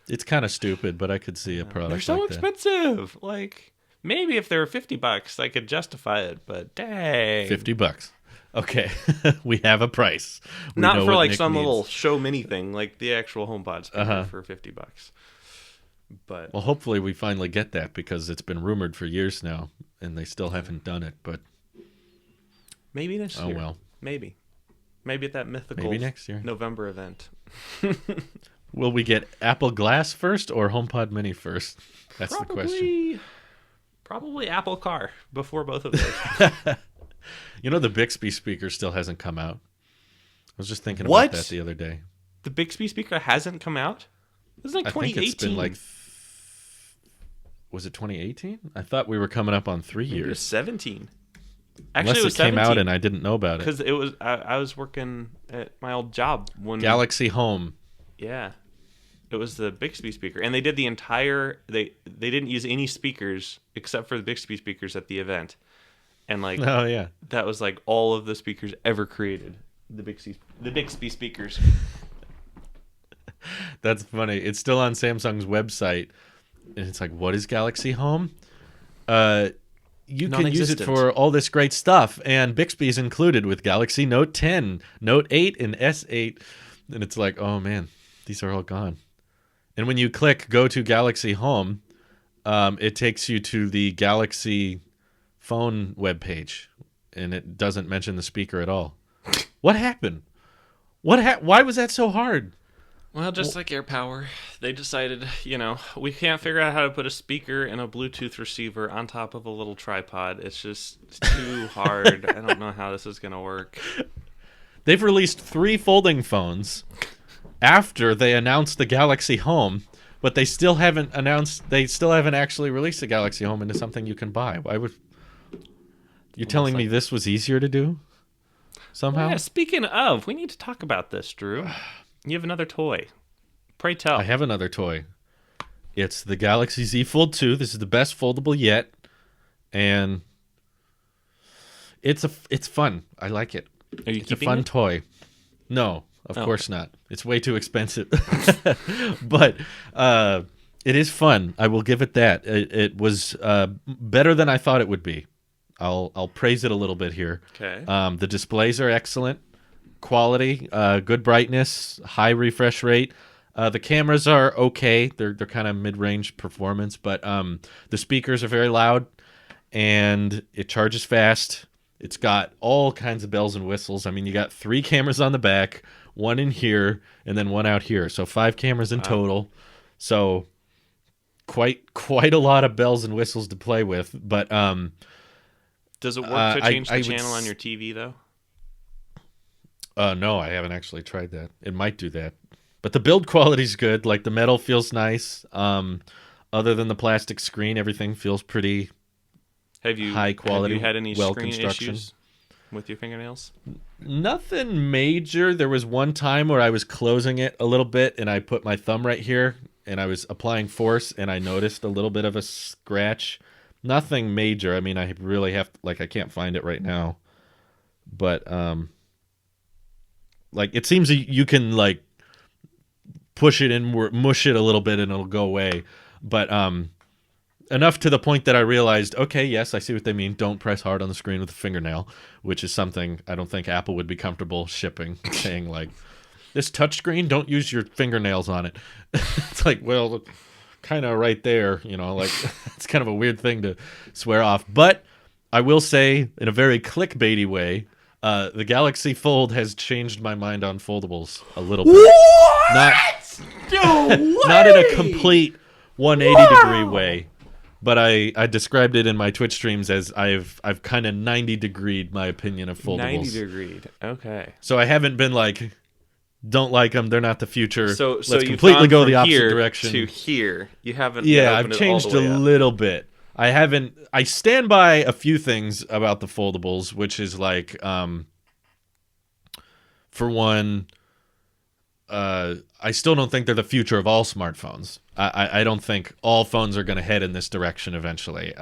It's kind of stupid, but I could see a product. They're so like expensive. Like, maybe if they were $50, I could justify it. But dang, $50. Okay, we have a price. We not know for what like Nick some needs. little show mini thing, like the actual HomePod speaker for $50. But Well, hopefully we finally get that because it's been rumored for years now, and they still haven't done it. But maybe this year. Oh well. Maybe at that mythical Maybe next year. November event. Will we get Apple Glass first or HomePod Mini first? That's the question. Probably Apple Car before both of those. You know, the Bixby speaker still hasn't come out. I was just thinking What? about that the other day. The Bixby speaker hasn't come out? This is like I 2018. think it's been like... Was it 2018? I thought we were coming up on 3 Maybe it was years. 17. Actually, Unless it was came 17. out and I didn't know about it. Because it was I was working at my old job when Galaxy Home. Yeah, it was the Bixby speaker, and they did the entire. They didn't use any speakers except for the Bixby speakers at the event, and like Oh, yeah. that was like all of the speakers ever created. The Bixby speakers. That's funny. It's still on Samsung's website, and it's like, what is Galaxy Home? You can use it for all this great stuff, and Bixby's included with Galaxy Note 10, Note 8, and S8. And it's like, oh man, these are all gone. And when you click Go to Galaxy Home, it takes you to the Galaxy phone webpage, and it doesn't mention the speaker at all. What happened? Why was that so hard? Well, just like AirPower, they decided, we can't figure out how to put a speaker and a Bluetooth receiver on top of a little tripod. It's just too hard. I don't know how this is going to work. They've released 3 folding phones after they announced the Galaxy Home, but they still haven't actually released the Galaxy Home into something you can buy. Why would you telling me this was easier to do somehow? Well, yeah, speaking of, we need to talk about this, Drew. You have another toy. Pray tell. I have another toy. It's the Galaxy Z Fold 2. This is the best foldable yet, and it's fun. I like it. Are you It's a fun toy. No, of course not. It's way too expensive. But it is fun. I will give it that. It was better than I thought it would be. I'll praise it a little bit here. Okay. The displays are excellent. Quality, good brightness, high refresh rate. The cameras are okay. They're kind of mid-range performance, but the speakers are very loud, and it charges fast. It's got all kinds of bells and whistles. I mean, you got 3 cameras on the back, 1 in here, and then 1 out here. So 5 cameras in total. So quite a lot of bells and whistles to play with. But does it work to change the channel on your TV though? No, I haven't actually tried that. It might do that. But the build quality's good. Like, the metal feels nice. Other than the plastic screen, everything feels pretty high quality. Have you had any well screen construction. issues with your fingernails? Nothing major. There was one time where I was closing it a little bit, and I put my thumb right here, and I was applying force, and I noticed a little bit of a scratch. Nothing major. I mean, I really have I can't find it right now. But it seems you can push it and mush it a little bit and it'll go away. But enough to the point that I realized, okay, yes, I see what they mean. Don't press hard on the screen with a fingernail, which is something I don't think Apple would be comfortable shipping, saying this touchscreen, don't use your fingernails on it. It's well, kind of right there, it's kind of a weird thing to swear off. But I will say, in a very clickbaity way, the Galaxy Fold has changed my mind on foldables a little bit. What? Not in a complete 180-degree way, but I described it in my Twitch streams as I've kind of 90-degreed my opinion of foldables. 90-degreed. Okay. So I haven't been don't like them, they're not the future. So let's completely go the opposite direction. To here, you haven't. Yeah, I've changed a little bit. I stand by a few things about the foldables, which is for one, I still don't think they're the future of all smartphones. I don't think all phones are going to head in this direction eventually.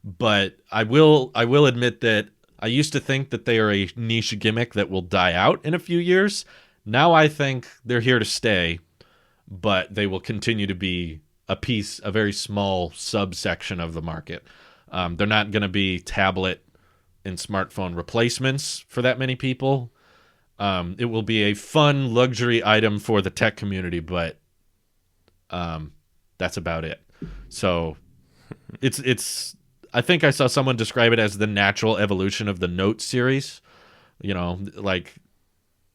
But I will admit that I used to think that they are a niche gimmick that will die out in a few years. Now I think they're here to stay, but they will continue to be a very small subsection of the market. They're not going to be tablet and smartphone replacements for that many people. It will be a fun luxury item for the tech community, but that's about it. So it's. I think I saw someone describe it as the natural evolution of the Note series. You know, like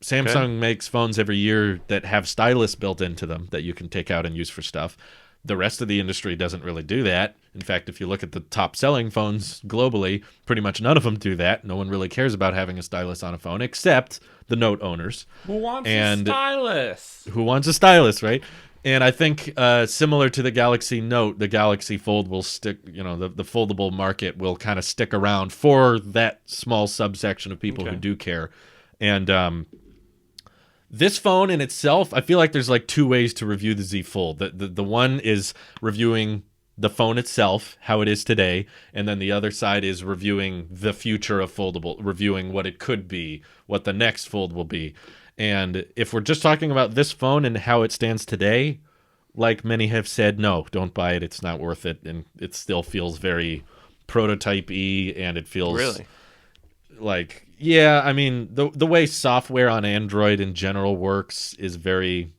Samsung makes phones every year that have stylus built into them that you can take out and use for stuff. The rest of the industry doesn't really do that. In fact, if you look at the top selling phones globally, pretty much none of them do that. No one really cares about having a stylus on a phone except the Note owners. Who wants a stylus? Who wants a stylus, right? And I think similar to the Galaxy Note, the Galaxy Fold will stick, you know, the foldable market will kind of stick around for that small subsection of people who do care. And this phone in itself, I feel like there's like two ways to review the Z Fold. The one is reviewing the phone itself, how it is today, and then the other side is reviewing the future of foldable, reviewing what it could be, what the next Fold will be. And if we're just talking about this phone and how it stands today, like many have said, no, don't buy it. It's not worth it. And it still feels very prototype-y, and it feels really like, yeah, I mean, the way software on Android in general works is very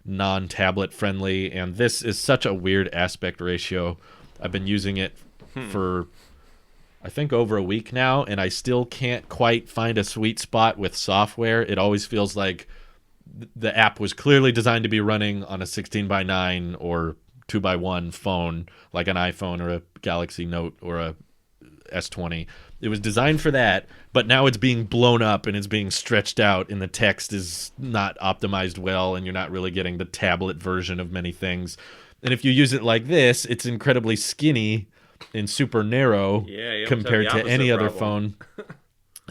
non-tablet friendly, and this is such a weird aspect ratio. I've been using it for I think over a week now, and I still can't quite find a sweet spot with software. It always feels like the app was clearly designed to be running on a 16:9 or 2:1 phone, like an iPhone or a Galaxy Note or a S20. It was designed for that, but now it's being blown up and it's being stretched out, and the text is not optimized well, and you're not really getting the tablet version of many things. And if you use it like this, it's incredibly skinny and super narrow compared to any other phone.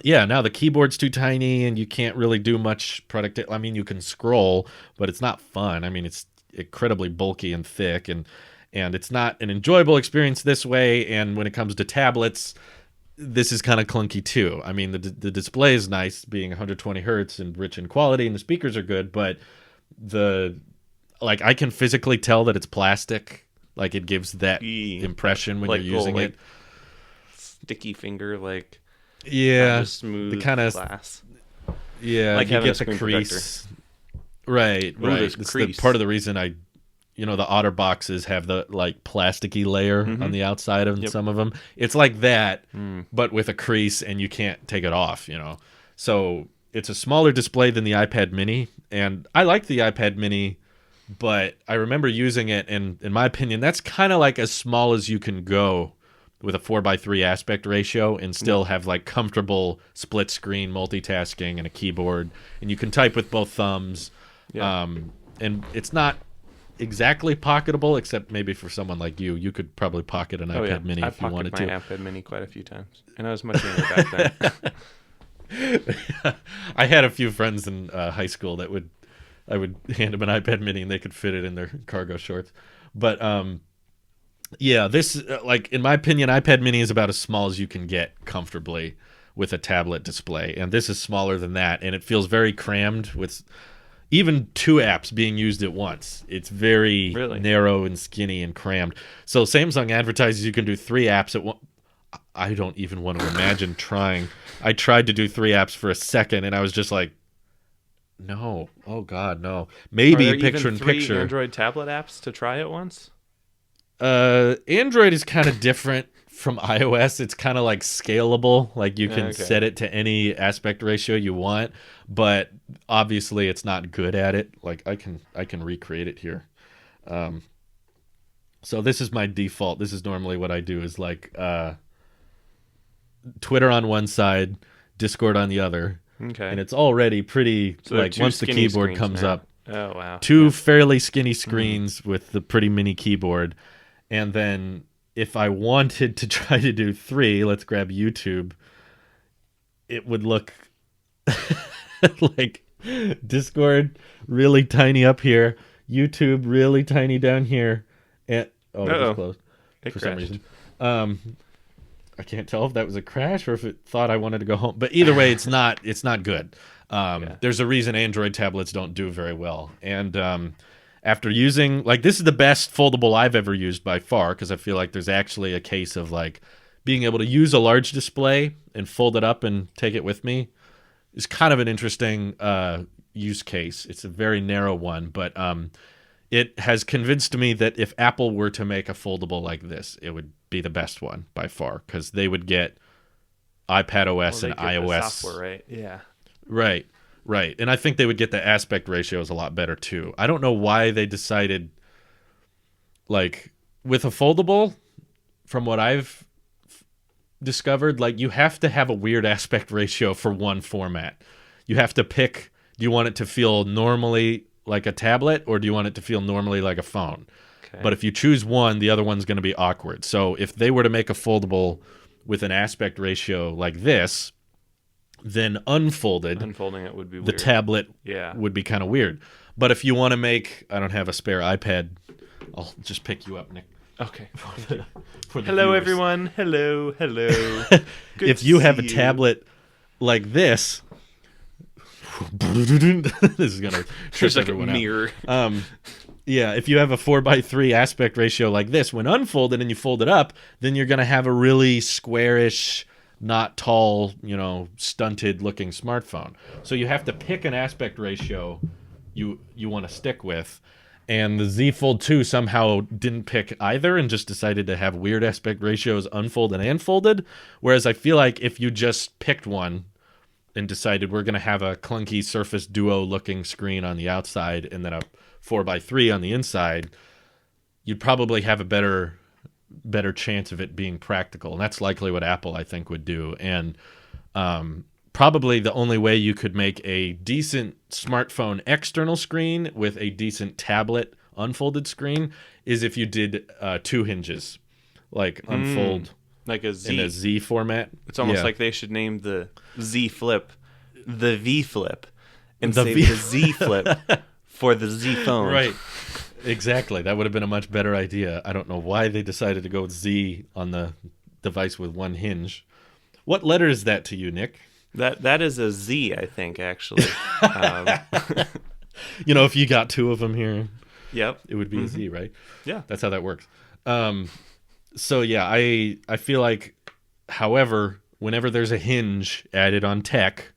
Yeah, now the keyboard's too tiny and you can't really do much I mean, you can scroll, but it's not fun. I mean, it's incredibly bulky and thick, and it's not an enjoyable experience this way. And when it comes to tablets, this is kind of clunky too. I mean, the display is nice, being 120 hertz and rich in quality, and the speakers are good, but I can physically tell that it's plastic. Like, it gives that impression when you're using it. Sticky finger, like, yeah, just smooth the kind of glass. Yeah, like you having get a the crease. protector. Right. It's the part of the reason the Otter boxes have the like plasticky layer on the outside of some of them. It's like that, but with a crease, and you can't take it off. So it's a smaller display than the iPad Mini, and I like the iPad Mini. But I remember using it, and in my opinion, that's kind of like as small as you can go with a 4:3 aspect ratio and still have like comfortable split screen multitasking and a keyboard, and you can type with both thumbs. Yeah. And it's not exactly pocketable, except maybe for someone like you. You could probably pocket an iPad Mini if you wanted to. I pocketed my iPad Mini quite a few times, and I was much younger back then. I had a few friends in high school that I would hand them an iPad Mini and they could fit it in their cargo shorts. But yeah, this in my opinion, iPad Mini is about as small as you can get comfortably with a tablet display, and this is smaller than that, and it feels very crammed with even 2 apps being used at once. It's very narrow and skinny and crammed. So Samsung advertises you can do 3 apps at once. I don't even want to imagine trying. I tried to do 3 apps for a second, and I was just like, no. Oh, God, no. Maybe picture-in-picture. Android tablet apps to try at once? Android is kind of different from iOS. It's kind of like scalable. Like, you can set it to any aspect ratio you want, but obviously it's not good at it. Like, I can recreate it here. So this is my default. This is normally what I do is like Twitter on one side, Discord on the other. Okay. And it's already pretty, like, once the keyboard comes up. Oh, wow. 2 fairly skinny screens with the pretty mini keyboard. And then if I wanted to try to do 3, let's grab YouTube, it would look like Discord really tiny up here, YouTube really tiny down here. And, it was closed for some reason. I can't tell if that was a crash or if it thought I wanted to go home. But either way, it's not good. There's a reason Android tablets don't do very well. And after using, like, this is the best foldable I've ever used by far, because I feel like there's actually a case of, like, being able to use a large display and fold it up and take it with me is kind of an interesting use case. It's a very narrow one, but it has convinced me that if Apple were to make a foldable like this, it would be the best one by far, because they would get iPad OS and iOS software, right? Yeah, right. And I think they would get the aspect ratios a lot better too. I don't know why they decided, like, with a foldable, from what I've discovered, like, you have to have a weird aspect ratio for one format. You have to pick, do you want it to feel normally like a tablet, or do you want it to feel normally like a phone? Okay. But if you choose one, the other one's going to be awkward. So if they were to make a foldable with an aspect ratio like this, then unfolding it would be weird. The tablet would be kind of weird. But if you want to make, I don't have a spare iPad, I'll just pick you up, Nick. Okay. Hello, viewers. Everyone. Hello. If you have a tablet like this, this is gonna trip like everyone a mirror. Out. If you have a 4:3 aspect ratio like this, when unfolded and you fold it up, then you're gonna have a really squarish, not tall, stunted looking smartphone. So you have to pick an aspect ratio you want to stick with. And the Z Fold 2 somehow didn't pick either and just decided to have weird aspect ratios unfolded and folded. Whereas I feel like if you just picked one and decided we're going to have a clunky Surface Duo looking screen on the outside and then a 4:3 on the inside, you'd probably have a better chance of it being practical. And that's likely what Apple, I think, would do. And probably the only way you could make a decent smartphone external screen with a decent tablet unfolded screen is if you did two hinges, like unfold like a Z in a Z format. It's almost like they should name the Z Flip the V Flip and save the Z Flip for the Z phone. Right. Exactly. That would have been a much better idea. I don't know why they decided to go with Z on the device with one hinge. What letter is that to you, Nick? That is a Z, I think, actually. If you got two of them here, yep, it would be a Z, right? Yeah, that's how that works. So yeah, I feel like, however, whenever there's a hinge added on tech,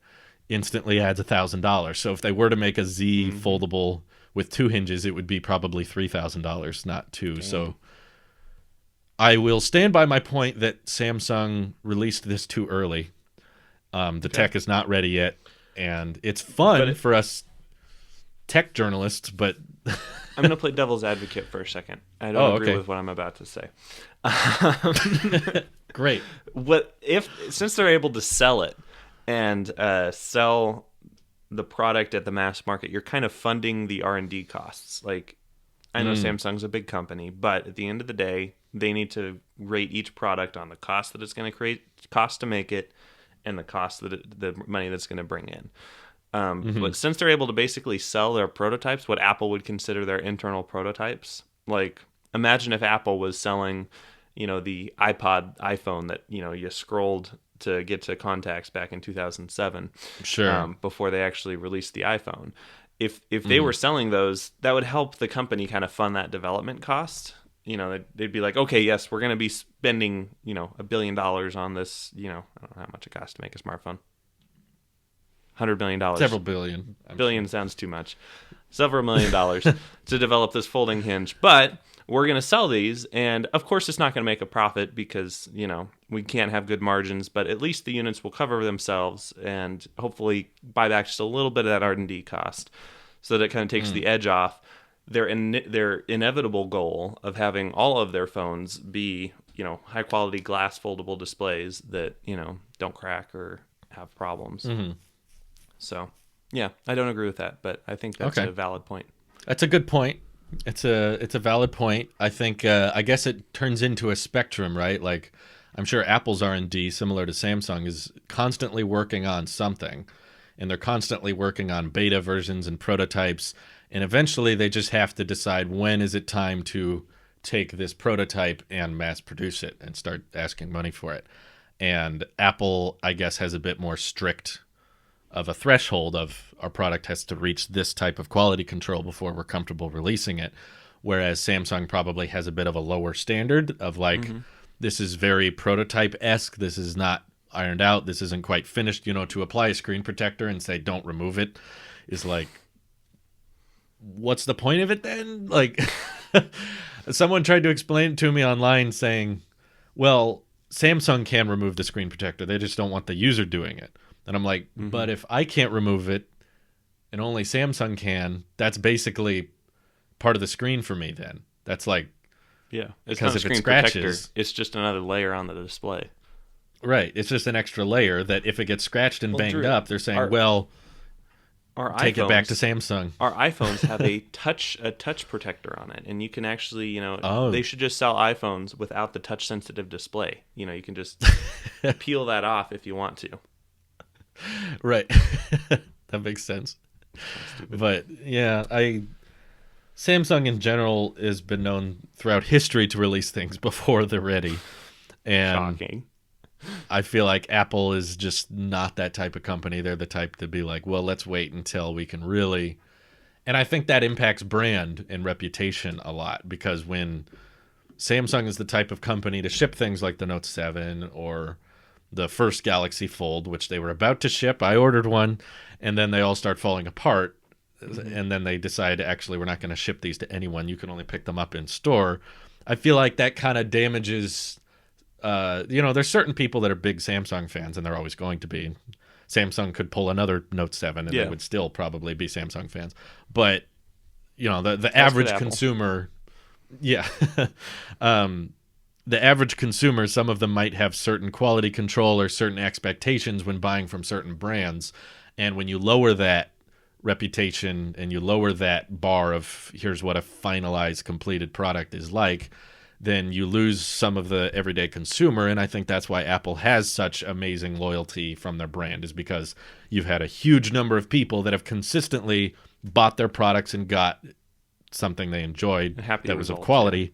instantly adds $1,000. So if they were to make a Z foldable with two hinges, it would be probably $3,000, not two. Damn. So I will stand by my point that Samsung released this too early. The tech is not ready yet, and it's fun for us tech journalists, but I'm going to play devil's advocate for a second. I don't agree with what I'm about to say. Great. Since they're able to sell it and sell the product at the mass market, you're kind of funding the R&D costs. Like, I know Samsung's a big company, but at the end of the day, they need to rate each product on the cost that it's going to cost to make it, and the cost the money that's going to bring in. But since they're able to basically sell their prototypes, what Apple would consider their internal prototypes, like, imagine if Apple was selling, the iPhone that, you scrolled to get to contacts back in 2007. Sure. Before they actually released the iPhone. If they were selling those, that would help the company kind of fund that development cost. They'd be like, okay, yes, we're going to be spending, $1 billion on this. I don't know how much it costs to make a smartphone. $100 million. Several billion. Billion sounds too much. Several $1 million to develop this folding hinge. But we're going to sell these. And of course, it's not going to make a profit because, we can't have good margins. But at least the units will cover themselves and hopefully buy back just a little bit of that R&D cost. So that it kind of takes the edge off their inevitable goal of having all of their phones be, high quality glass foldable displays that, don't crack or have problems. So, yeah, I don't agree with that, but I think that's a valid point. That's a good point. It's a valid point. I think I guess it turns into a spectrum, right? Like, I'm sure Apple's R&D, similar to Samsung, is constantly working on something, and they're constantly working on beta versions and prototypes. And eventually they just have to decide when is it time to take this prototype and mass produce it and start asking money for it. And Apple, I guess, has a bit more strict of a threshold of our product has to reach this type of quality control before we're comfortable releasing it. Whereas Samsung probably has a bit of a lower standard of like, this is very prototype-esque. This is not ironed out. This isn't quite finished. You know, to apply a screen protector and say, don't remove it is like, what's the point of it then? Like, someone tried to explain it to me online saying, well, Samsung can remove the screen protector. They just don't want the user doing it. And I'm like, but if I can't remove it and only Samsung can, that's basically part of the screen for me then. That's like, yeah, it's because not a if screen it scratches, protector. It's just another layer on the display. Right. It's just an extra layer that if it gets scratched and banged Drew, up, they're saying, take it back to Samsung. Our iPhones have a touch protector on it, and you can actually, you know, they should just sell iPhones without the touch sensitive display. You know, you can just peel that off if you want to. Right. That makes sense. But yeah, Samsung in general has been known throughout history to release things before they're ready. And shocking. I feel like Apple is just not that type of company. They're the type to be like, well, let's wait until we can really. And I think that impacts brand and reputation a lot, because when Samsung is the type of company to ship things like the Note 7 or the first Galaxy Fold, which they were about to ship, I ordered one, and then they all start falling apart. And then they decide, actually, we're not going to ship these to anyone. You can only pick them up in store. I feel like that kind of damages. There's certain people that are big Samsung fans, and they're always going to be. Samsung could pull another Note 7, and they would still probably be Samsung fans. But, you know, the average consumer, the average consumer, some of them might have certain quality control or certain expectations when buying from certain brands. And when you lower that reputation and you lower that bar of here's what a finalized, completed product is like, then you lose some of the everyday consumer. And I think that's why Apple has such amazing loyalty from their brand, is because you've had a huge number of people that have consistently bought their products and got something they enjoyed that was of quality,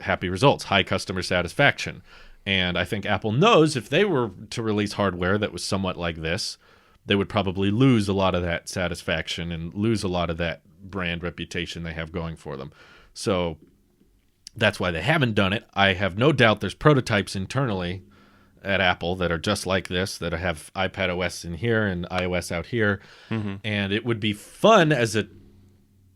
happy results, high customer satisfaction. And I think Apple knows if they were to release hardware that was somewhat like this, they would probably lose a lot of that satisfaction and lose a lot of that brand reputation they have going for them. So that's why they haven't done it. I have no doubt there's prototypes internally at Apple that are just like this, that have iPad OS in here and iOS out here. And it would be fun as a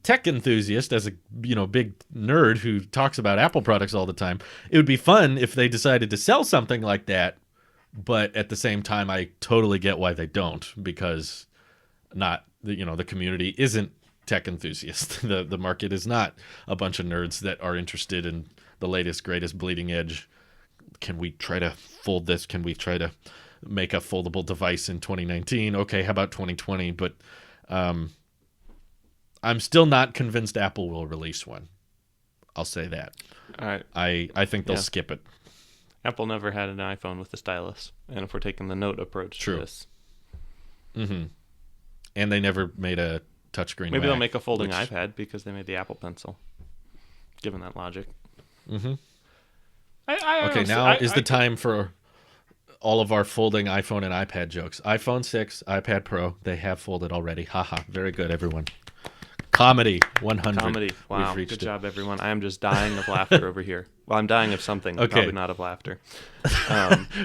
tech enthusiast, as a big nerd who talks about Apple products all the time. It would be fun if they decided to sell something like that. But at the same time, I totally get why they don't, because the community isn't tech enthusiasts. The market is not a bunch of nerds that are interested in the latest, greatest, bleeding edge. Can we try to fold this? Can we try to make a foldable device in 2019? Okay, how about 2020? But I'm still not convinced Apple will release one. I'll say that. All right. I think they'll skip it. Apple never had an iPhone with a stylus, and if we're taking the Note approach to this. And they never made a touchscreen. Maybe they'll make a folding iPad because they made the Apple Pencil, given that logic. Okay, now is the time for all of our folding iPhone and iPad jokes. iPhone 6, iPad Pro, they have folded already. Haha, very good, everyone. Comedy 100. Comedy. Wow, good job, everyone. I am just dying of laughter over here. Well, I'm dying of something, probably not of laughter.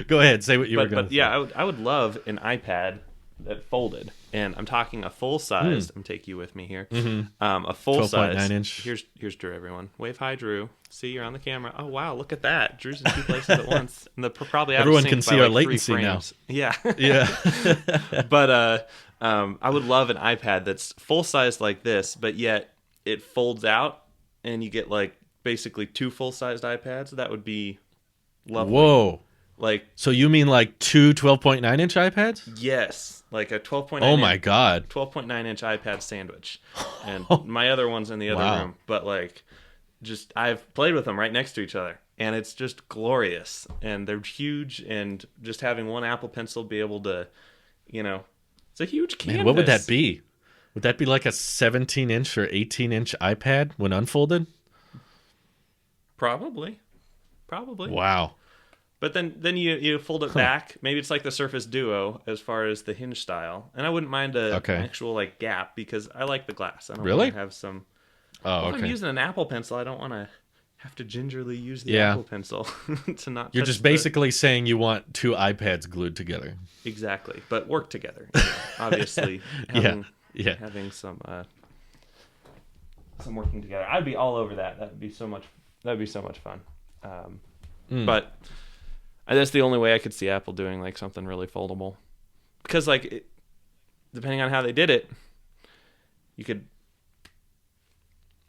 Go ahead, say what you were going to say. Yeah, I would love an iPad that folded, and I'm talking a full size. I'm taking you with me here. A full size 12.9 inch. Here's Drew, everyone. Wave hi, Drew. See, you're on the camera. Oh wow, look at that. Drew's in two places at once, and probably everyone can see our latency now. Yeah, yeah. But I would love an iPad that's full size like this, but yet it folds out, and you get like basically two full sized iPads. That would be lovely. Whoa. So you mean like two 12.9 inch iPads? Yes, like a 12.9. Oh my god, 12.9 inch iPad sandwich, and my other one's in the other room. But just I've played with them right next to each other, and it's just glorious. And they're huge, and just having one Apple Pencil be able to, it's a huge canvas. Man, what would that be? Would that be like a 17 inch or 18 inch iPad when unfolded? Probably. Wow. But then you fold it back. Maybe it's like the Surface Duo as far as the hinge style. And I wouldn't mind an actual like gap because I like the glass. I don't want to have some. If I'm using an Apple Pencil, I don't want to have to gingerly use the Apple Pencil to not. You're just basically saying you want two iPads glued together. Exactly, but work together. Obviously, having some working together. I'd be all over that. That'd be so much fun. But that's the only way I could see Apple doing like something really foldable, because like depending on how they did it, you could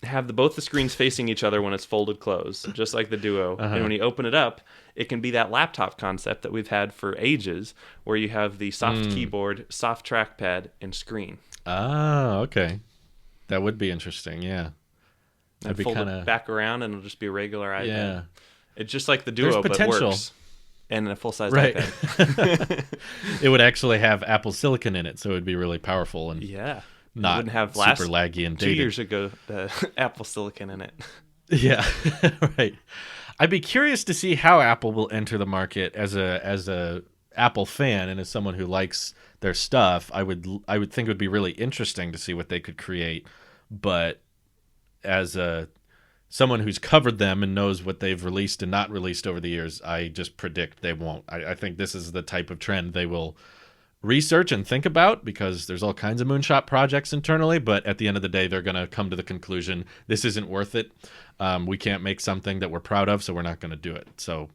have both the screens facing each other when it's folded closed, just like the Duo. And when you open it up, it can be that laptop concept that we've had for ages, where you have the soft keyboard, soft trackpad, and screen. Ah, okay. That would be interesting, yeah. That'd be fold it back around, and it'll just be a regular iPad. Yeah. It's just like the Duo, but works. And a full-size iPad. It would actually have Apple Silicon in it, so it would be really powerful and not wouldn't have super laggy and dated. 2 years ago, Apple Silicon in it. Yeah, right. I'd be curious to see how Apple will enter the market as a Apple fan and as someone who likes their stuff. I would think it would be really interesting to see what they could create, but as someone who's covered them and knows what they've released and not released over the years, I just predict they won't. I think this is the type of trend they will research and think about, because there's all kinds of moonshot projects internally, but at the end of the day, they're going to come to the conclusion, this isn't worth it. We can't make something that we're proud of, so we're not going to do it. So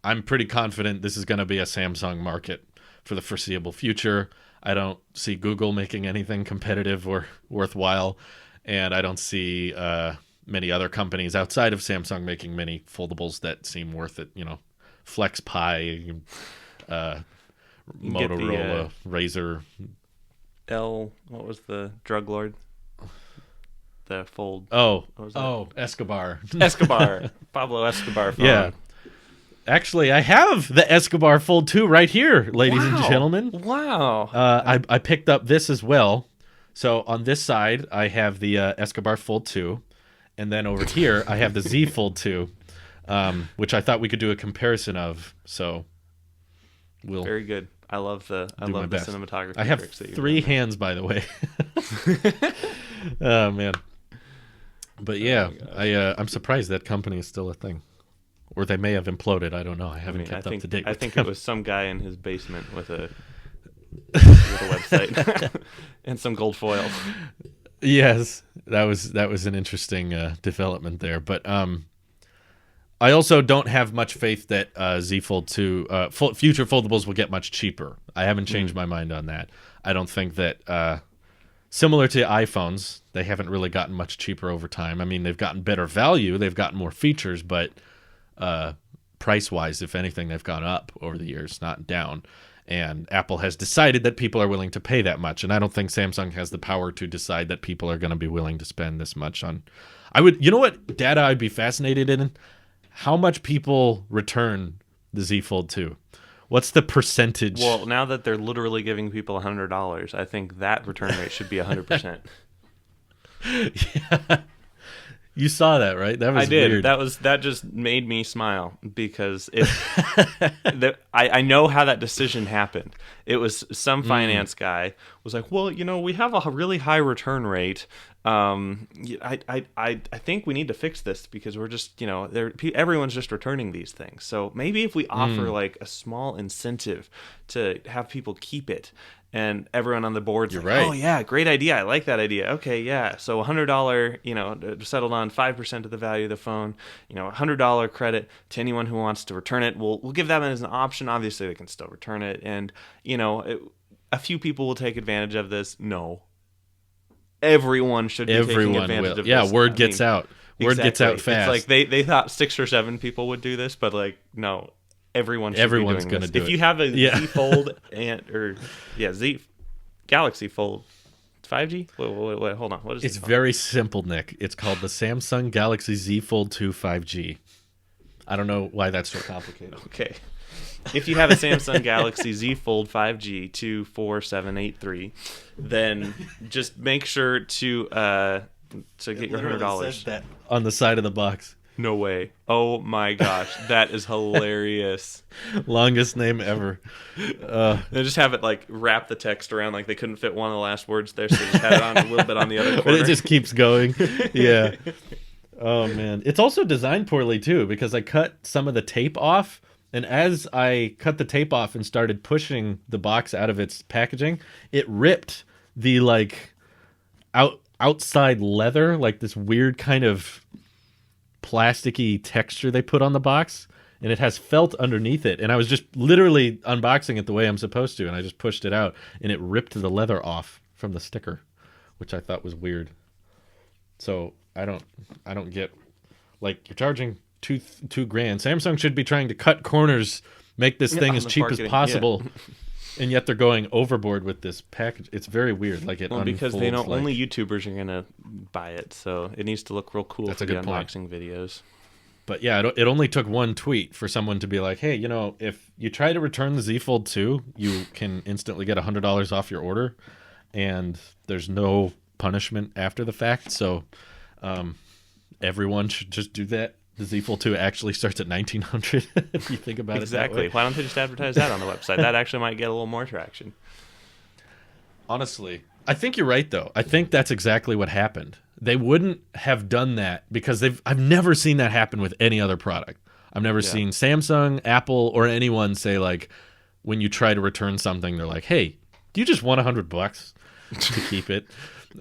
I'm pretty confident this is going to be a Samsung market for the foreseeable future. I don't see Google making anything competitive or worthwhile, and I don't see many other companies outside of Samsung making many foldables that seem worth it. Flex Pi, Motorola, Razer. What was the drug lord? The fold. Escobar. Pablo Escobar phone. Yeah. Actually, I have the Escobar Fold 2 right here, ladies and gentlemen. Wow. I picked up this as well. So on this side, I have the Escobar Fold 2. And then over here, I have the Z Fold 2, which I thought we could do a comparison of. So we'll very good. I love the cinematography. I have tricks that 3 hands, by the way. Oh man. But yeah, I'm surprised that company is still a thing, or they may have imploded. I don't know. I haven't kept up to date. I think it was some guy in his basement with a website and some gold foil. Yes, that was an interesting development there. But I also don't have much faith that Z Fold 2 future foldables will get much cheaper. I haven't changed my mind on that. I don't think that similar to iPhones, they haven't really gotten much cheaper over time. I mean, they've gotten better value, they've gotten more features, but price-wise, if anything, they've gone up over the years, not down. And Apple has decided that people are willing to pay that much. And I don't think Samsung has the power to decide that people are going to be willing to spend this much on. You know what data I'd be fascinated in? How much people return the Z Fold 2? What's the percentage? Well, now that they're literally giving people $100, I think that return rate should be 100%. Yeah. You saw that, right? That was I did. Weird. That just made me smile because I know how that decision happened. It was some finance guy was like, well, we have a really high return rate. I think we need to fix this because we're just, everyone's just returning these things. So maybe if we offer like a small incentive to have people keep it. And everyone on the board's like, right. Oh, yeah, great idea. I like that idea. Okay, yeah. So $100, settled on 5% of the value of the phone, $100 credit to anyone who wants to return it. We'll give them as an option. Obviously, they can still return it. And, a few people will take advantage of this. No. Everyone should be taking advantage of this. Yeah, word gets out. Word gets out fast. It's like they thought 6 or 7 people would do this, but no. Everyone's going to do it. If you have a Z Fold Z Galaxy Fold 5G? Wait, hold on. What is it? It's very simple, Nick. It's called the Samsung Galaxy Z Fold 2 5G. I don't know why that's so complicated. Okay. If you have a Samsung Galaxy Z Fold 5G 24783, then just make sure to get your $100. That on the side of the box. No way. Oh my gosh, that is hilarious. Longest name ever. They just have it like wrap the text around like they couldn't fit one of the last words there, so they just had it on a little bit on the other corner. But it just keeps going. Yeah. Oh man, it's also designed poorly too because I cut some of the tape off, and as I cut the tape off and started pushing the box out of its packaging, it ripped the like outside leather, like this weird kind of plasticky texture they put on the box, and it has felt underneath it, and I was just literally unboxing it the way I'm supposed to, and I just pushed it out and it ripped the leather off from the sticker, which I thought was weird. So I don't get, like, you're charging $2,000. Samsung should be trying to cut corners, make this thing as cheap as possible. Yeah. And yet they're going overboard with this package. It's very weird. Like it because they know only YouTubers are gonna buy it, so it needs to look real cool for the unboxing videos. But yeah, it only took one tweet for someone to be like, "Hey, you know, if you try to return the Z Fold 2, you can instantly get $100 off your order, and there's no punishment after the fact. So everyone should just do that." The Z Fold 2 actually starts at $1,900 if you think about it that way. Why don't they just advertise that on the website? That actually might get a little more traction. Honestly, I think you're right, though. I think that's exactly what happened. They wouldn't have done that because I've never seen that happen with any other product. I've never seen Samsung, Apple, or anyone say, like, when you try to return something, they're like, hey, do you just want $100 to keep it?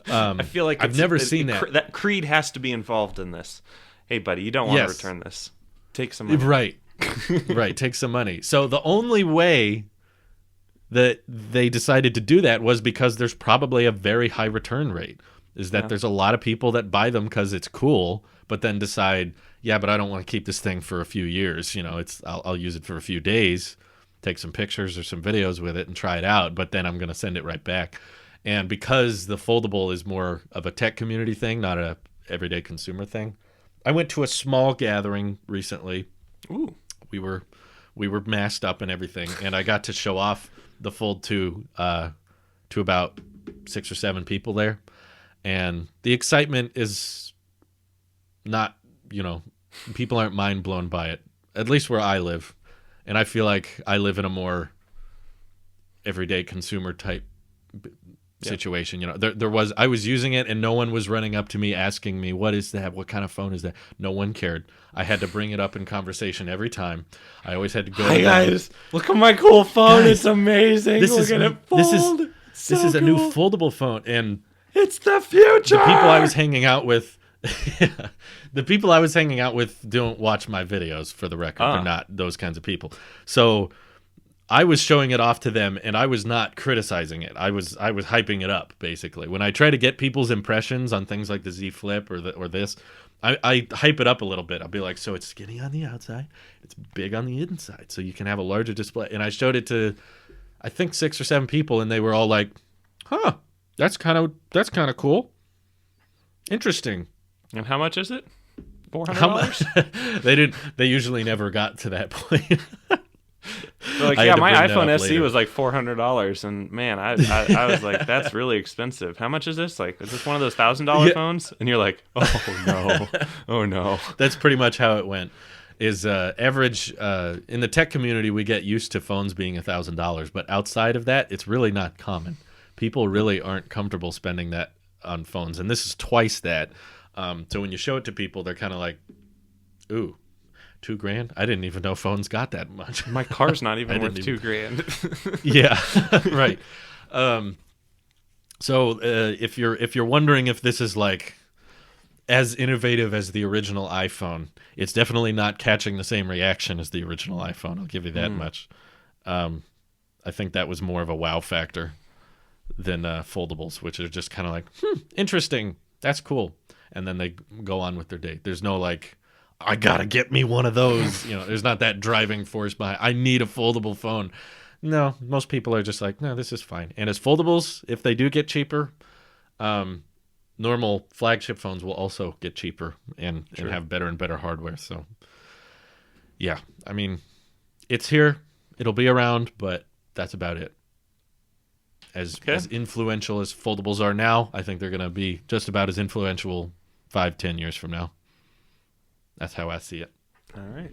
I feel like I've never seen that. That Creed has to be involved in this. Hey, buddy, you don't want to return this. Take some money. Right. Right, take some money. So the only way that they decided to do that was because there's probably a very high return rate. Is that there's a lot of people that buy them because it's cool, but then decide, yeah, but I don't want to keep this thing for a few years. You know, I'll use it for a few days, take some pictures or some videos with it and try it out, but then I'm going to send it right back. And because the foldable is more of a tech community thing, not a everyday consumer thing, I went to a small gathering recently. Ooh. We were masked up and everything, and I got to show off the Fold 2 to about 6 or 7 people there. And the excitement is not, you know, people aren't mind blown by it, at least where I live. And I feel like I live in a more everyday consumer type situation. You know, I was using it and no one was running up to me asking me, what is that? What kind of phone is that? No one cared. I had to bring it up in conversation every time. I always had to go. Hi guys, look at my cool phone. Guys, it's amazing. Look at it fold. This is a new foldable phone, and it's the future. The people I was hanging out with, don't watch my videos, for the record. They're not those kinds of people. So I was showing it off to them, and I was not criticizing it. I was hyping it up, basically. When I try to get people's impressions on things like the Z Flip or this, I hype it up a little bit. I'll be like, so it's skinny on the outside, it's big on the inside, so you can have a larger display. And I showed it to, I think, 6 or 7 people, and they were all like, huh, that's kind of cool. Interesting. And how much is it? $400? They usually never got to that point. Like, yeah, my iPhone SE was like $400, and man, I was like, that's really expensive. How much is this? Like, is this one of those $1,000 phones? And you're like, oh no. That's pretty much how it went. Is average in the tech community, we get used to phones being $1,000, but outside of that, it's really not common. People really aren't comfortable spending that on phones, and this is twice that. So when you show it to people, they're kind of like, ooh, $2,000? I didn't even know phones got that much. My car's not even worth $2,000. Yeah, right. So if you're wondering if this is like as innovative as the original iPhone, it's definitely not catching the same reaction as the original iPhone. I'll give you that much. I think that was more of a wow factor than foldables, which are just kind of like, interesting, that's cool, and then they go on with their day. There's no like, I gotta get me one of those. You know, there's not that driving force behind, I need a foldable phone. No, most people are just like, no, this is fine. And as foldables, if they do get cheaper, normal flagship phones will also get cheaper and have better and better hardware. So, yeah, I mean, it's here. It'll be around, but that's about it. As influential as foldables are now, I think they're going to be just about as influential 5-10 years from now. That's how I see it. All right.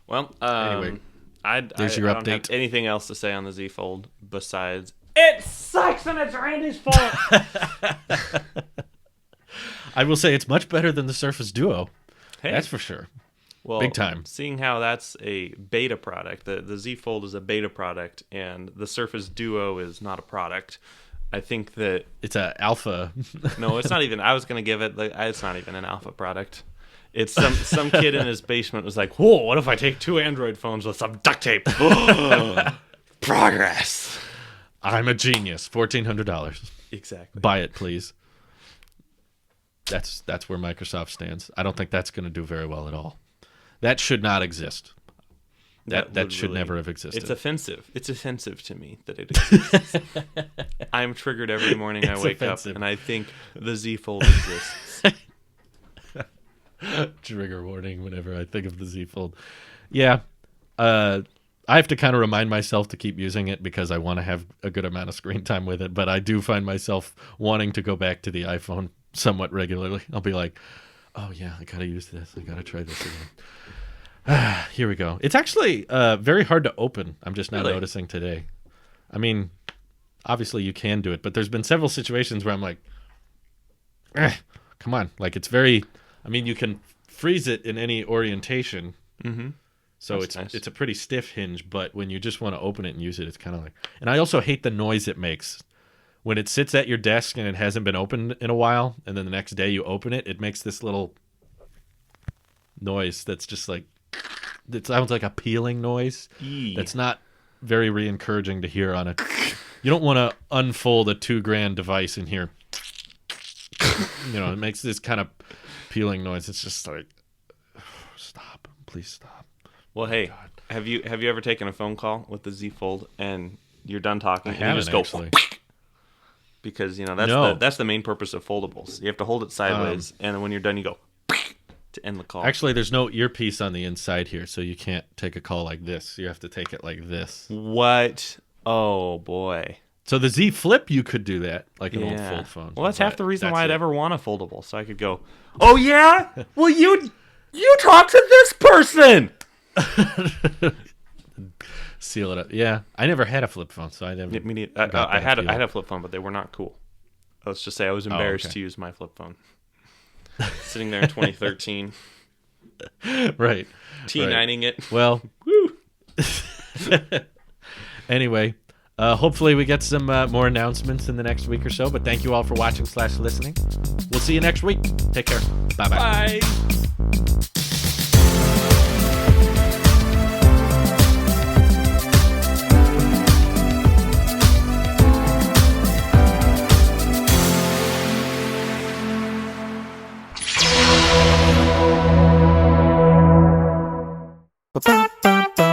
Well, anyway, there's your I update. don't have anything else to say on the Z Fold besides it sucks and it's Randy's fault. I will say it's much better than the Surface Duo. Hey. That's for sure. Well, big time. Seeing how that's a beta product, the Z Fold is a beta product, and the Surface Duo is not a product. I think that it's a alpha. No, it's not even. I was gonna give it. It's not even an alpha product. It's some kid in his basement was like, "Whoa, what if I take 2 Android phones with some duct tape?" Progress. I'm a genius. $1,400. Exactly. Buy it, please. That's where Microsoft stands. I don't think that's going to do very well at all. That should not exist. That should never have existed. It's offensive. It's offensive to me that it exists. I'm triggered every morning I wake up and I think the Z Fold exists. Trigger warning whenever I think of the Z Fold. Yeah. I have to kind of remind myself to keep using it because I want to have a good amount of screen time with it, but I do find myself wanting to go back to the iPhone somewhat regularly. I'll be like, oh yeah, I got to use this. I got to try this again. Here we go. It's actually very hard to open. I'm just now noticing today. I mean, obviously you can do it, but there's been several situations where I'm like, come on. Like it's very, I mean, you can freeze it in any orientation. Mm-hmm. So it's a pretty stiff hinge, but when you just want to open it and use it, it's kind of like, and I also hate the noise it makes. When it sits at your desk and it hasn't been opened in a while, and then the next day you open it, it makes this little noise that's just like, it sounds like a peeling noise. That's not very re-encouraging to hear on a. You don't want to unfold a $2,000 device and hear. It makes this kind of peeling noise. It's just like, stop, please stop. Well, hey, have you ever taken a phone call with the Z Fold and you're done talking and you just go actually. Because that's the main purpose of foldables. You have to hold it sideways, and when you're done, you go to end the call. Actually, there's no earpiece on the inside here, so you can't take a call like this. You have to take it like this. What? Oh boy! So the Z Flip, you could do that like an old fold phone. Well, that's half the reason why I'd ever want a foldable, so I could go. Oh yeah? Well, you talk to this person. Seal it up. Yeah, I never had a flip phone, so I never. Me neither. I had a flip phone, but they were not cool. Let's just say I was embarrassed to use my flip phone. Sitting there in 2013, right? T9ing it. Well, woo. Anyway, hopefully we get some more announcements in the next week or so. But thank you all for watching / listening. We'll see you next week. Take care. Bye. Bye. Ba-ba-ba-ba.